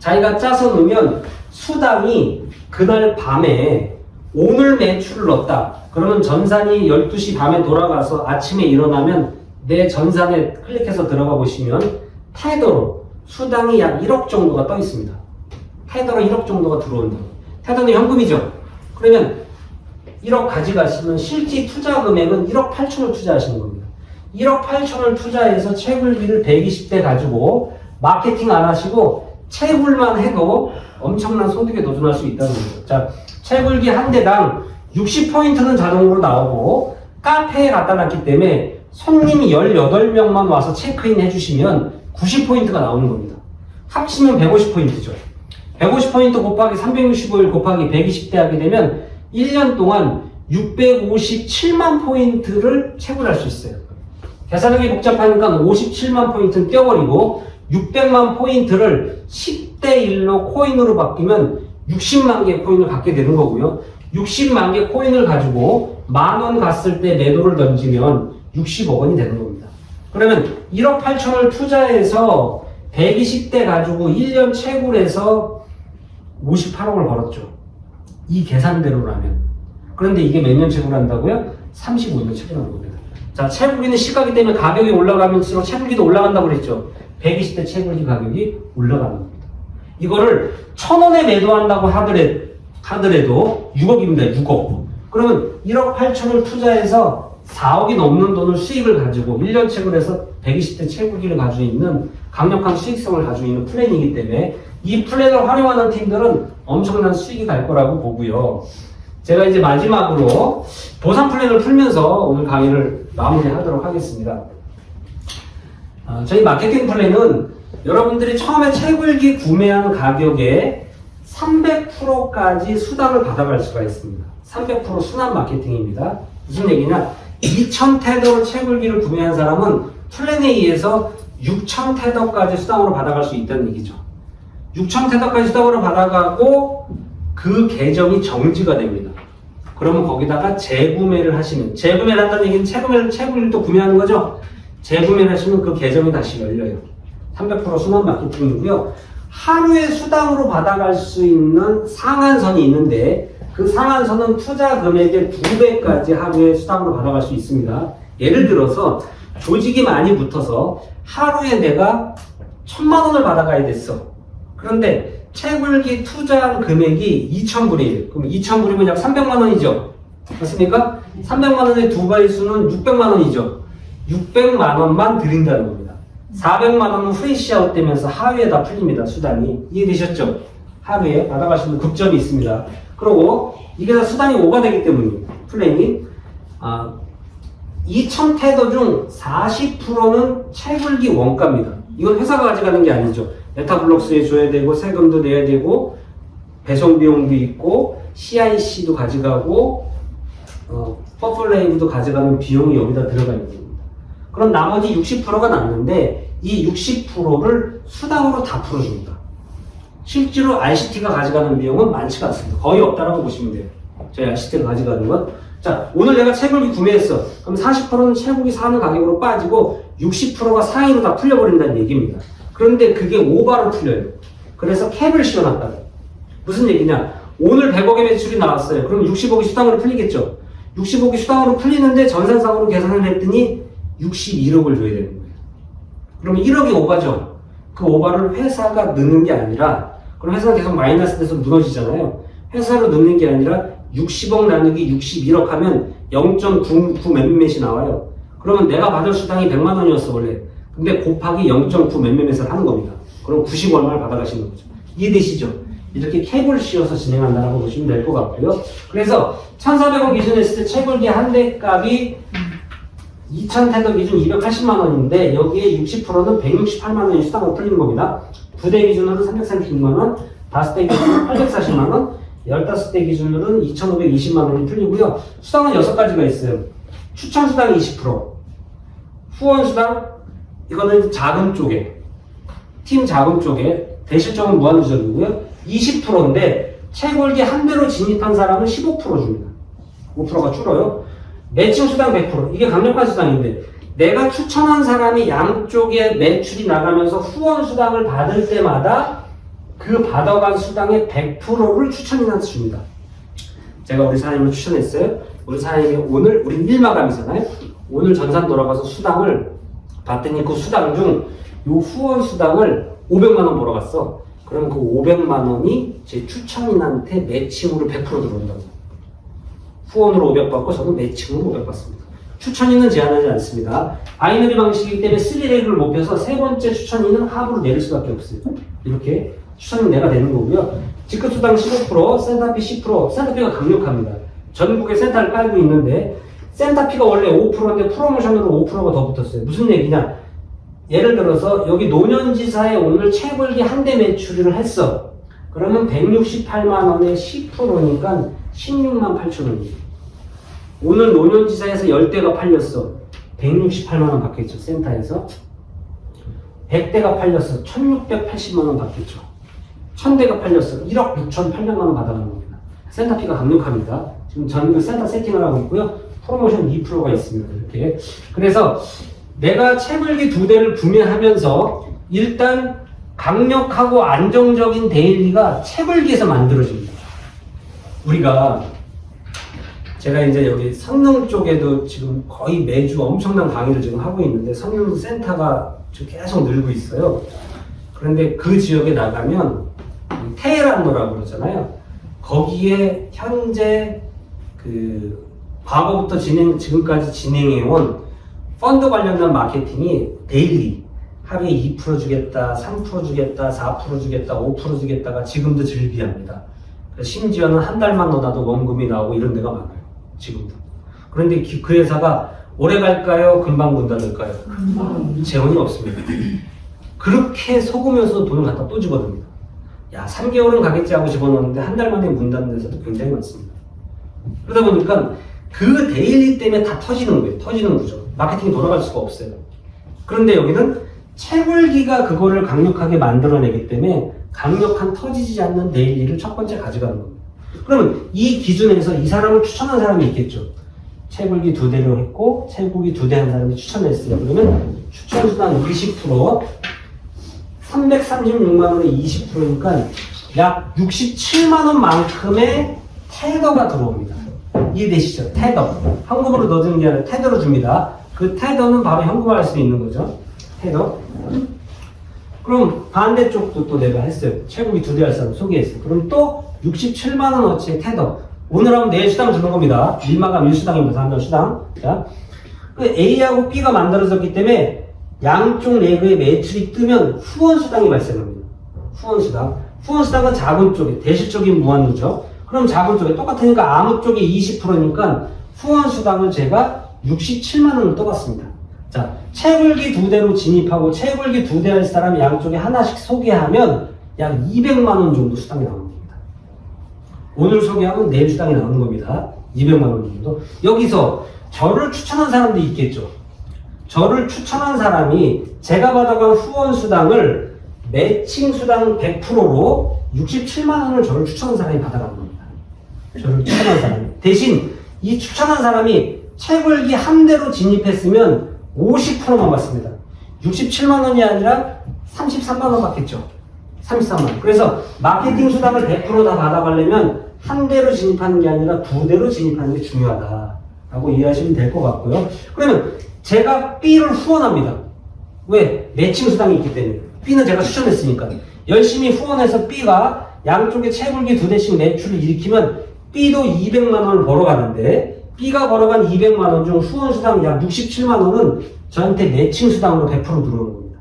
자기가 짜서 넣으면 수당이 그날 밤에 오늘 매출을 넣었다. 그러면 전산이 12시 밤에 돌아가서 아침에 일어나면 내 전산에 클릭해서 들어가 보시면 테더로 수당이 약 1억 정도가 떠 있습니다. 테더로 1억 정도가 들어온다. 테더는 현금이죠. 그러면 1억 가져가시면 실제 투자 금액은 1억 8천을 투자하시는 겁니다. 1억 8천을 투자해서 채굴기를 120대 가지고 마케팅 안 하시고 채굴만 해도 엄청난 소득에 도전할 수 있다는 거죠. 자, 채굴기 한 대당 60포인트는 자동으로 나오고 카페에 갖다 놨기 때문에 손님이 18명만 와서 체크인 해주시면 90포인트가 나오는 겁니다. 합치면 150포인트죠. 150포인트 곱하기 365일 곱하기 120대 하게 되면 1년 동안 657만 포인트를 채굴할 수 있어요. 계산하기 복잡하니까 57만 포인트는 떼어버리고 600만 포인트를 10대 1로 코인으로 바뀌면 60만 개 코인을 갖게 되는 거고요. 60만 개 코인을 가지고 10,000원 갔을 때 매도를 던지면 60억 원이 되는 겁니다. 그러면 1억 8천을 투자해서 120대 가지고 1년 채굴해서 58억을 벌었죠. 이 계산대로라면. 그런데 이게 몇 년 채굴한다고요? 35년 채굴하는 겁니다. 자, 채굴기는 시가기 때문에 가격이 올라가면서 채굴기도 올라간다고 그랬죠. 120대 채굴기 가격이 올라가는 겁니다. 이거를 1,000원에 매도한다고 하더라도 6억입니다. 6억. 그러면 1억 8천을 투자해서 4억이 넘는 돈을 수익을 가지고 1년 채굴해서 120대 채굴기를 가지고 있는 강력한 수익성을 가지고 있는 플랜이기 때문에 이 플랜을 활용하는 팀들은 엄청난 수익이 갈 거라고 보고요. 제가 이제 마지막으로 보상 플랜을 풀면서 오늘 강의를 마무리하도록 하겠습니다. 저희 마케팅 플랜은 여러분들이 처음에 채굴기 구매한 가격에 300%까지 수당을 받아갈 수가 있습니다. 300% 순환 마케팅입니다. 무슨 얘기냐? 2,000테더로 채굴기를 구매한 사람은 플랜에 의해서 6,000테더까지 수당으로 받아갈 수 있다는 얘기죠. 6,000테더까지 수당으로 받아가고 그 계정이 정지가 됩니다. 그러면 거기다가 재구매를 하시면, 재구매를 한다는 얘기는 채굴기를 또 구매하는 거죠. 재구매를 하시면 그 계정이 다시 열려요. 300% 순환 마케팅이고요. 하루에 수당으로 받아갈 수 있는 상한선이 있는데 그 상한선은 투자 금액의 2배까지 하루에 수당으로 받아갈 수 있습니다. 예를 들어서 조직이 많이 붙어서 하루에 내가 1,000만 원을 받아가야 됐어. 그런데 채굴기 투자한 금액이 2,000불이에요. 그럼 2,000불이면 약 300만 원이죠. 맞습니까? 300만 원의 2배수는 600만 원이죠. 600만 원만 드린다는 겁니다. 400만 원은 프레시아웃 되면서 하루에 다 풀립니다. 수당이. 이해되셨죠? 하루에 받아갈 수 있는 급점이 있습니다. 그리고 이게 다 수당이 오버되기 때문에 플랜이 2,000테더 중 40%는 채굴기 원가입니다. 이건 회사가 가져가는 게 아니죠. 메타블록스에 줘야 되고 세금도 내야 되고 배송 비용도 있고 CIC도 가져가고 퍼플레이브도 가져가는 비용이 여기다 들어가 있는 겁니다. 그럼 나머지 60%가 남는데 이 60%를 수당으로 다 풀어줍니다. 실제로 RCT가 가져가는 비용은 많지가 않습니다. 거의 없다라고 보시면 돼요. 저희 RCT가 가져가는 건. 자, 오늘 내가 채굴기 구매했어. 그럼 40%는 채굴기 사는 가격으로 빠지고 60%가 상위로 다 풀려버린다는 얘기입니다. 그런데 그게 오바로 풀려요. 그래서 캡을 씌워놨다. 무슨 얘기냐? 오늘 100억의 매출이 나왔어요. 그럼 60억이 수당으로 풀리겠죠? 60억이 수당으로 풀리는데 전산상으로 계산을 했더니 61억을 줘야 되는 거예요. 그러면 1억이 오바죠? 그 오바를 회사가 넣는 게 아니라, 그럼 회사가 계속 마이너스 돼서 무너지잖아요. 회사로 넣는 게 아니라 60억 나누기 61억 하면 0.99 몇몇이 나와요. 그러면 내가 받을 수당이 100만 원이었어 원래. 근데 곱하기 0.9 몇몇을 하는 겁니다. 그럼 90 얼마를 받아가시는 거죠. 이해되시죠? 이렇게 캡을 씌워서 진행한다고 보시면 될 것 같고요. 그래서 1,400원 기준했을 때 채굴기 한 대 값이 2,000테더 기준 280만 원인데 여기에 60%는 168만 원이 수당으로 풀리는 겁니다. 2대 기준으로 336만 원, 5대 기준으로 840만 원, 15대 기준으로는 2,520만 원이 풀리고요. 수당은 6가지가 있어요. 추천수당 20%, 후원수당, 이거는 자금 쪽에, 팀 자금 쪽에, 대실적은 무한누적이고요. 20%인데 채굴기 한 대로 진입한 사람은 15% 줍니다. 5%가 줄어요. 매칭 수당 100%. 이게 강력한 수당인데 내가 추천한 사람이 양쪽에 매출이 나가면서 후원 수당을 받을 때마다 그 받아간 수당의 100%를 추천인한테 줍니다. 제가 우리 사장님을 추천했어요. 우리 사장님이 오늘, 우리 1마감이잖아요. 오늘 전산 돌아가서 수당을 봤더니 그 수당 중 요 후원 수당을 500만 원 벌어 갔어. 그럼 그 500만 원이 제 추천인한테 매칭으로 100% 들어온다고. 후원으로 500 받고 저는 매칭으로 500 받습니다. 추천인은 제한하지 않습니다. 바이너리 방식이기 때문에 3렉을 못 펴서 세 번째 추천인은 합으로 내릴 수밖에 없어요. 이렇게 추천인 내가 되는 거고요. 직급수당 15%, 센터피 10%, 센터피가 강력합니다. 전국에 센터를 깔고 있는데 센터피가 원래 5%인데 프로모션으로 5%가 더 붙었어요. 무슨 얘기냐? 예를 들어서 여기 노년지사에 오늘 채굴기 한 대 매출을 했어. 그러면 168만 원에 10%니까 16만 8천 원이에요. 오늘 노년지사에서 10대가 팔렸어. 168만 원 받겠죠. 센터에서. 100대가 팔렸어. 1680만 원 받겠죠. 1000대가 팔렸어. 1억 6,800만 원 받아가는 겁니다. 센터피가 강력합니다. 지금 저는 센터 세팅을 하고 있고요. 프로모션 2%가 있습니다. 이렇게. 그래서 내가 채굴기 2대를 구매하면서 일단 강력하고 안정적인 데일리가 채굴기에서 만들어집니다. 우리가 제가 이제 여기 성능 쪽에도 지금 거의 매주 엄청난 강의를 지금 하고 있는데 성능 센터가 지금 계속 늘고 있어요. 그런데 그 지역에 나가면 테헤란로라고 그러잖아요. 거기에 현재 그 과거부터 지금까지 진행해온 펀드 관련된 마케팅이 데일리 하루에 2% 주겠다, 3% 주겠다, 4% 주겠다, 5% 주겠다가 지금도 즐비합니다. 심지어는 한 달만 넣어놔도 원금이 나오고 이런 데가 많아요. 지금도. 그런데 그 회사가 오래 갈까요? 금방 문 닫을까요? 재원이 없습니다. 그렇게 속으면서 돈을 갖다 또 집어듭니다. 야, 3개월은 가겠지 하고 집어넣는데 한 달 만에 문 닫는 데서도 굉장히 많습니다. 그러다 보니까 그 데일리 때문에 다 터지는 거예요. 터지는 구조. 마케팅이 돌아갈 수가 없어요. 그런데 여기는 채굴기가 그거를 강력하게 만들어내기 때문에 강력한 터지지 않는 데일리를 첫 번째 가져가는 겁니다. 그러면 이 기준에서 이 사람을 추천한 사람이 있겠죠. 채굴기 2대를 했고 채굴기 2대 한 사람이 추천했어요. 그러면 추천수당 20%, 336만 원에 20%니까 약 67만 원만큼의 테더가 들어옵니다. 이해되시죠? 테더. 현금으로 넣어주는 게 아니라 테더로 줍니다. 그 테더는 바로 현금화할 수 있는 거죠. 테더. 그럼 반대쪽도 또 내가 했어요. 채굴기 2대 할 사람 소개했어요. 그럼 또 67만 원어치의 테더. 오늘 하면 내일 수당 주는 겁니다. 1마감 1수당입니다. 다음 날 수당. 자, 그 A하고 B가 만들어졌기 때문에 양쪽 레그의 매출이 뜨면 후원수당이 발생합니다. 후원수당. 후원수당은 자금 쪽에, 대실적인 무한도죠. 그럼 자금 쪽에 똑같으니까 아무 쪽에 20%니까 후원수당을 제가 67만 원을 떠봤습니다. 자, 채굴기 2대로 진입하고 채굴기 2대 할 사람 양쪽에 하나씩 소개하면 약 200만 원 정도 수당이 나오는 겁니다. 오늘 소개하면 내일 수당이 나오는 겁니다. 200만 원 정도. 여기서 저를 추천한 사람도 있겠죠. 저를 추천한 사람이 제가 받아간 후원수당을 매칭수당 100%로 67만 원을 저를 추천한 사람이 받아가는 겁니다. 저를 추천한 사람이. 대신 이 추천한 사람이 채굴기 한 대로 진입했으면 50%만 받습니다. 67만 원이 아니라 33만 원 받겠죠. 33만 원. 그래서 마케팅 수당을 100% 다 받아가려면 한 대로 진입하는 게 아니라 2대로 진입하는 게 중요하다라고 이해하시면 될 것 같고요. 그러면 제가 B를 후원합니다. 왜? 매칭 수당이 있기 때문에. B는 제가 추천했으니까. 열심히 후원해서 B가 양쪽에 채굴기 2대씩 매출을 일으키면 B도 200만 원을 벌어가는데 B가 벌어간 200만 원 중 후원 수당 약 67만 원은 저한테 매칭 수당으로 100% 들어오는 겁니다.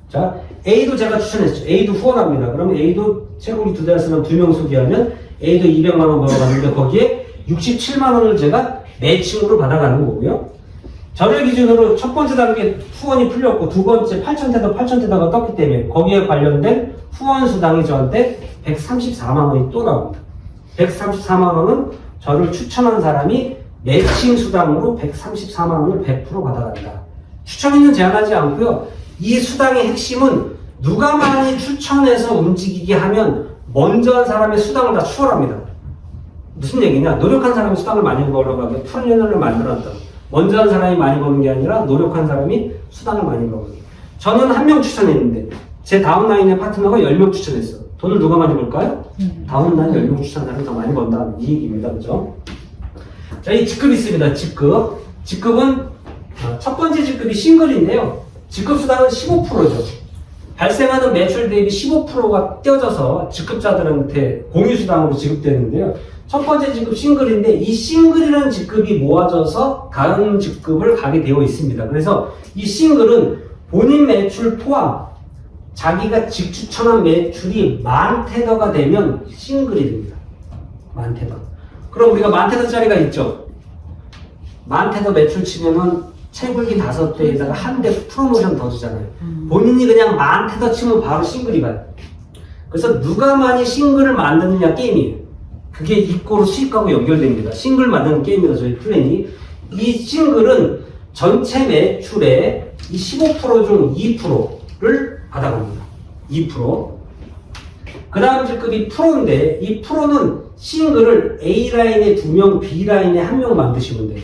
자, A도 제가 추천했죠. A도 후원합니다. 그러면 A도 채굴기 2대 할 사람 2명 소개하면 A도 200만 원 벌어가는데 거기에 67만 원을 제가 매칭으로 받아가는 거고요. 저를 기준으로 첫 번째 단계 후원이 풀렸고 두 번째 8,000테더가 떴기 때문에 거기에 관련된 후원 수당이 저한테 134만 원이 또 나옵니다. 134만 원은 저를 추천한 사람이 매칭 수당으로 134만 원을 100% 받아간다. 추천인은 제한하지 않고요. 이 수당의 핵심은 누가 많이 추천해서 움직이게 하면 먼저 한 사람의 수당을 다 추월합니다. 무슨 얘기냐? 노력한 사람이 수당을 많이 벌어가게 프로그램을 만들었다. 먼저 한 사람이 많이 버는 게 아니라 노력한 사람이 수당을 많이 벌어가게. 저는 한 명 추천했는데 제 다운라인의 파트너가 10명 추천했어. 돈을 누가 많이 벌까요? 다운단 연령 추천사를 더 많이 번다. 이 얘기입니다. 그죠? 자, 이 직급 있습니다. 직급. 직급은 첫 번째 직급이 싱글인데요. 직급 수당은 15%죠. 발생하는 매출 대비 15%가 떼어져서 직급자들한테 공유수당으로 지급되는데요. 첫 번째 직급 싱글인데 이 싱글이라는 직급이 모아져서 다음 직급을 가게 되어 있습니다. 그래서 이 싱글은 본인 매출 포함 자기가 직추천한 매출이 10,000테더가 되면 싱글이 됩니다. 10,000테더. 그럼 우리가 10,000테더짜리가 있죠. 10,000테더 매출 치면은 채굴기 5대에다가 한 대 프로모션 더 주잖아요. 본인이 그냥 10,000테더 치면 바로 싱글이 가요. 그래서 누가 많이 싱글을 만드느냐 게임이에요. 그게 이꼬로 수익하고 연결됩니다. 싱글 만드는 게임이다, 저희 플랜이. 이 싱글은 전체 매출의 이 15%중 2%를 받아갑니다. 2%. 그 다음 직급이 프로인데, 이 프로는 싱글을 A라인에 2명, B라인에 1명 만드시면 돼요.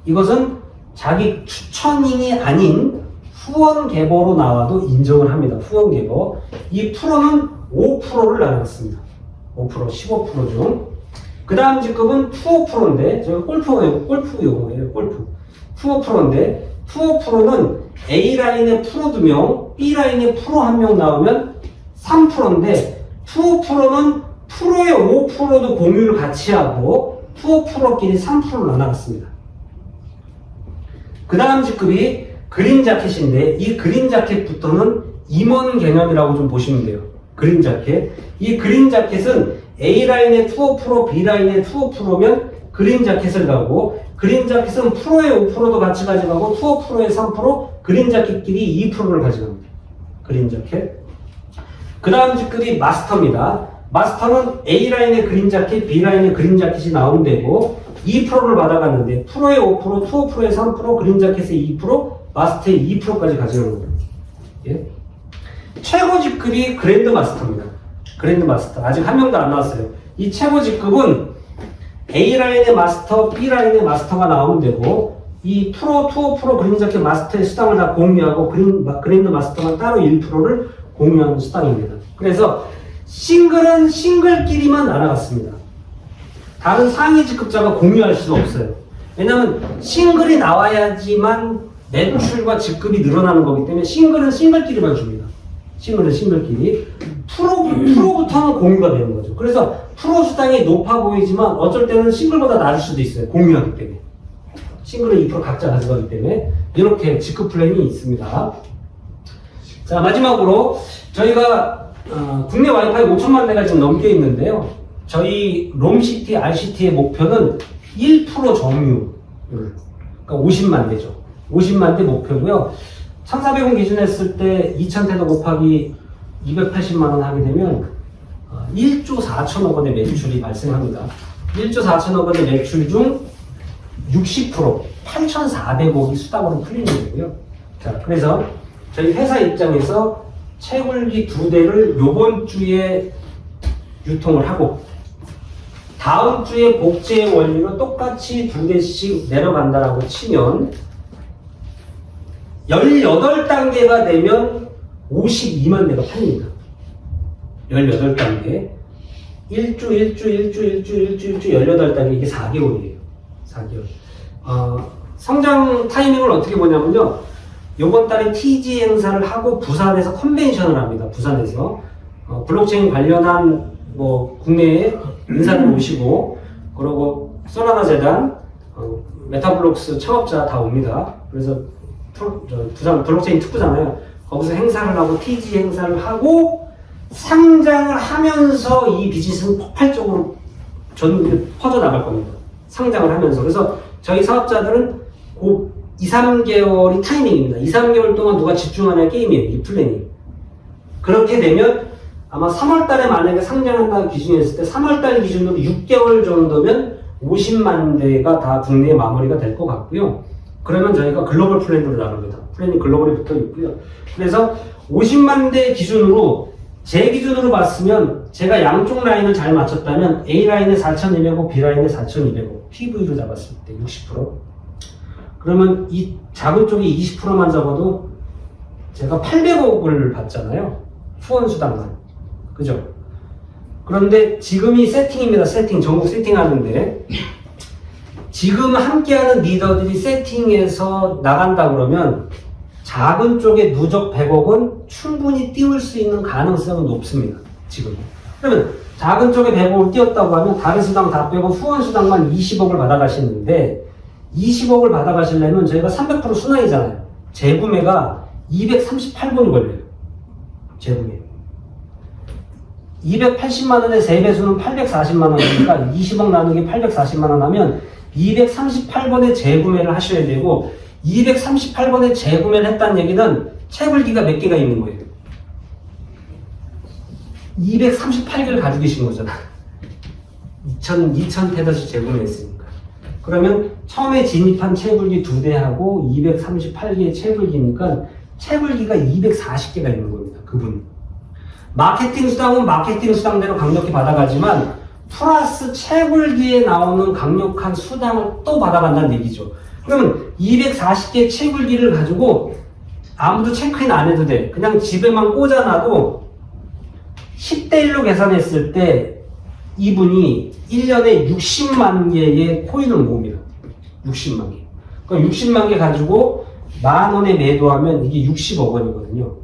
이것은 자기 추천인이 아닌 후원 계보로 나와도 인정을 합니다. 후원 계보. 이 프로는 5%를 나눴습니다. 5%, 15% 중. 그 다음 직급은 투어 프로인데, 제가 골프 용어예요, 골프. 투어 프로인데, 투어 프로는 A라인에 프로 2명, B라인에 프로 1명 나오면 3%인데, 투어 프로는 프로의 5%도 공유를 같이 하고, 투어 프로끼리 3%를 나눴습니다. 그 다음 직급이 그린 자켓인데, 이 그린 자켓부터는 임원 개념이라고 좀 보시면 돼요. 그린 자켓. 이 그린 자켓은 A라인에 투어 프로, B라인에 투어 프로면 그린 자켓을 가고, 그린 자켓은 프로의 5%도 같이 가져가고, 투어 프로의 3%, 그린 자켓끼리 2%를 가져갑니다. 그린 자켓. 그 다음 직급이 마스터입니다. 마스터는 A라인에 그린 자켓, B라인에 그린 자켓이 나오면 되고, 2%를 받아갔는데, 프로의 5%, 투어 프로의 3%, 그린 자켓의 2%, 마스터의 2%까지 가져가는 겁니다. 예? 최고 직급이 그랜드 마스터입니다. 그랜드 마스터. 아직 한 명도 안 나왔어요. 이 최고 직급은 A라인의 마스터, B라인의 마스터가 나오면 되고, 이 프로, 투어 프로, 그린 자켓 마스터의 수당을 다 공유하고, 그랜드 마스터만 따로 1%를 공유하는 수당입니다. 그래서 싱글은 싱글끼리만 나눠갔습니다. 다른 상위 직급자가 공유할 수는 없어요. 왜냐면 싱글이 나와야지만 매출과 직급이 늘어나는 거기 때문에 싱글은 싱글끼리만 줍니다. 싱글은 싱글끼리. 프로부터는 공유가 되는 거죠. 그래서 프로 수당이 높아 보이지만 어쩔 때는 싱글보다 낮을 수도 있어요. 공유하기 때문에. 싱글은 2% 각자 가져가기 때문에 이렇게 직급 플랜이 있습니다. 자, 마지막으로 저희가 국내 와이파이 5천만 대가 지금 넘게 있는데요. 저희 롬시티, RCT의 목표는 1% 점유율, 그러니까 50만 대죠. 50만 대 목표고요. 1,400원 기준했을 때 2,000테더 곱하기 280만 원 하게 되면 1조 4천억 원의 매출이 발생합니다. 1조 4천억 원의 매출 중 60%, 8,400억이 수당으로 풀리는 거고요. 자, 그래서 저희 회사 입장에서 채굴기 2대를 요번 주에 유통을 하고 다음 주에 복제 원료로 똑같이 2대씩 내려간다라고 치면 18단계가 되면 52만 대가 팔립니다. 18단계. 1주, 18단계, 이게 4개월이에요. 4개월. 성장 타이밍을 어떻게 보냐면요. 요번 달에 TG 행사를 하고 부산에서 컨벤션을 합니다. 부산에서. 블록체인 관련한 국내에 인사들 모시고, 그리고 소라나 재단, 메타블록스 창업자 다 옵니다. 그래서 부산 블록체인 특구잖아요. 거기서 행사를 하고 TG 행사를 하고 상장을 하면서 이 비즈니스는 폭발적으로 전 퍼져나갈 겁니다. 상장을 하면서. 그래서 저희 사업자들은 그 2, 3개월이 타이밍입니다. 2, 3개월 동안 누가 집중하는 게임이에요. 이 플랜이. 그렇게 되면 아마 3월달에 만약에 상장한다는 기준이 있을 때 3월달 기준으로 6개월 정도면 50만 대가 다 국내에 마무리가 될 것 같고요. 그러면 저희가 글로벌 플랜으로 나갑니다. 플랜이 글로벌에 붙어 있고요. 그래서 50만 대 기준으로 제 기준으로 봤으면 제가 양쪽 라인을 잘 맞췄다면 A 라인에 4,200억, B 라인에 4,200억, PV로 잡았을 때 60%. 그러면 이 작은 쪽에 20%만 잡아도 제가 800억을 받잖아요. 후원 수당만. 그죠? 그런데 지금이 세팅입니다. 세팅. 전국 세팅하는데 지금 함께하는 리더들이 세팅해서 나간다 그러면 작은 쪽에 누적 100억은 충분히 띄울 수 있는 가능성은 높습니다. 지금. 그러면 작은 쪽에 100억을 띄웠다고 하면 다른 수당 다 빼고 후원 수당만 20억을 받아가시는데 20억을 받아가시려면 저희가 300% 순환이잖아요. 재구매가 238번이 걸려요. 재구매. 280만원의 3배수는 840만원이니까 20억 나누기 840만원 하면 238번의 재구매를 하셔야 되고 238번의 재구매를 했다는 얘기는 채굴기가 몇 개가 있는 거예요. 238개를 가지고 계신 거잖아. 2000테더씩 재구매했으니까. 그러면 처음에 진입한 채굴기 2대하고 238개의 채굴기니까 채굴기가 240개가 있는 겁니다. 그분. 마케팅 수당은 마케팅 수당대로 강력히 받아가지만 플러스 채굴기에 나오는 강력한 수당을 또 받아간다는 얘기죠. 그러면 240개 채굴기를 가지고 아무도 체크인 안 해도 돼. 그냥 집에만 꽂아놔도 10대 1로 계산했을 때 이분이 1년에 60만 개의 코인을 모읍니다. 60만 개. 그러니까 60만 개 가지고 만 원에 매도하면 이게 60억 원이거든요.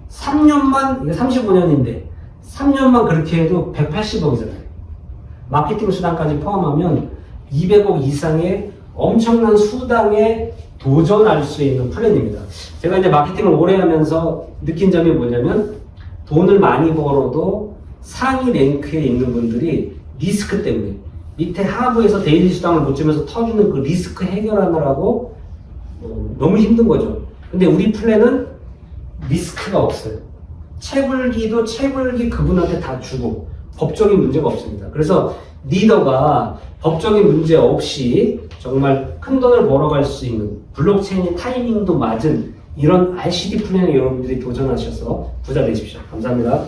3년만, 이게 35년인데 3년만 그렇게 해도 180억이잖아요. 마케팅 수당까지 포함하면 200억 이상의 엄청난 수당에 도전할 수 있는 플랜입니다. 제가 이제 마케팅을 오래 하면서 느낀 점이 뭐냐면 돈을 많이 벌어도 상위 랭크에 있는 분들이 리스크 때문에 밑에 하부에서 데일리 수당을 못 주면서 터주는 그 리스크 해결하느라고 너무 힘든 거죠. 근데 우리 플랜은 리스크가 없어요. 채굴기도 채굴기 그분한테 다 주고 법적인 문제가 없습니다. 그래서 리더가 법적인 문제 없이 정말 큰 돈을 벌어갈 수 있는 블록체인의 타이밍도 맞은 이런 RCD 플랜에 여러분들이 도전하셔서 부자 되십시오. 감사합니다.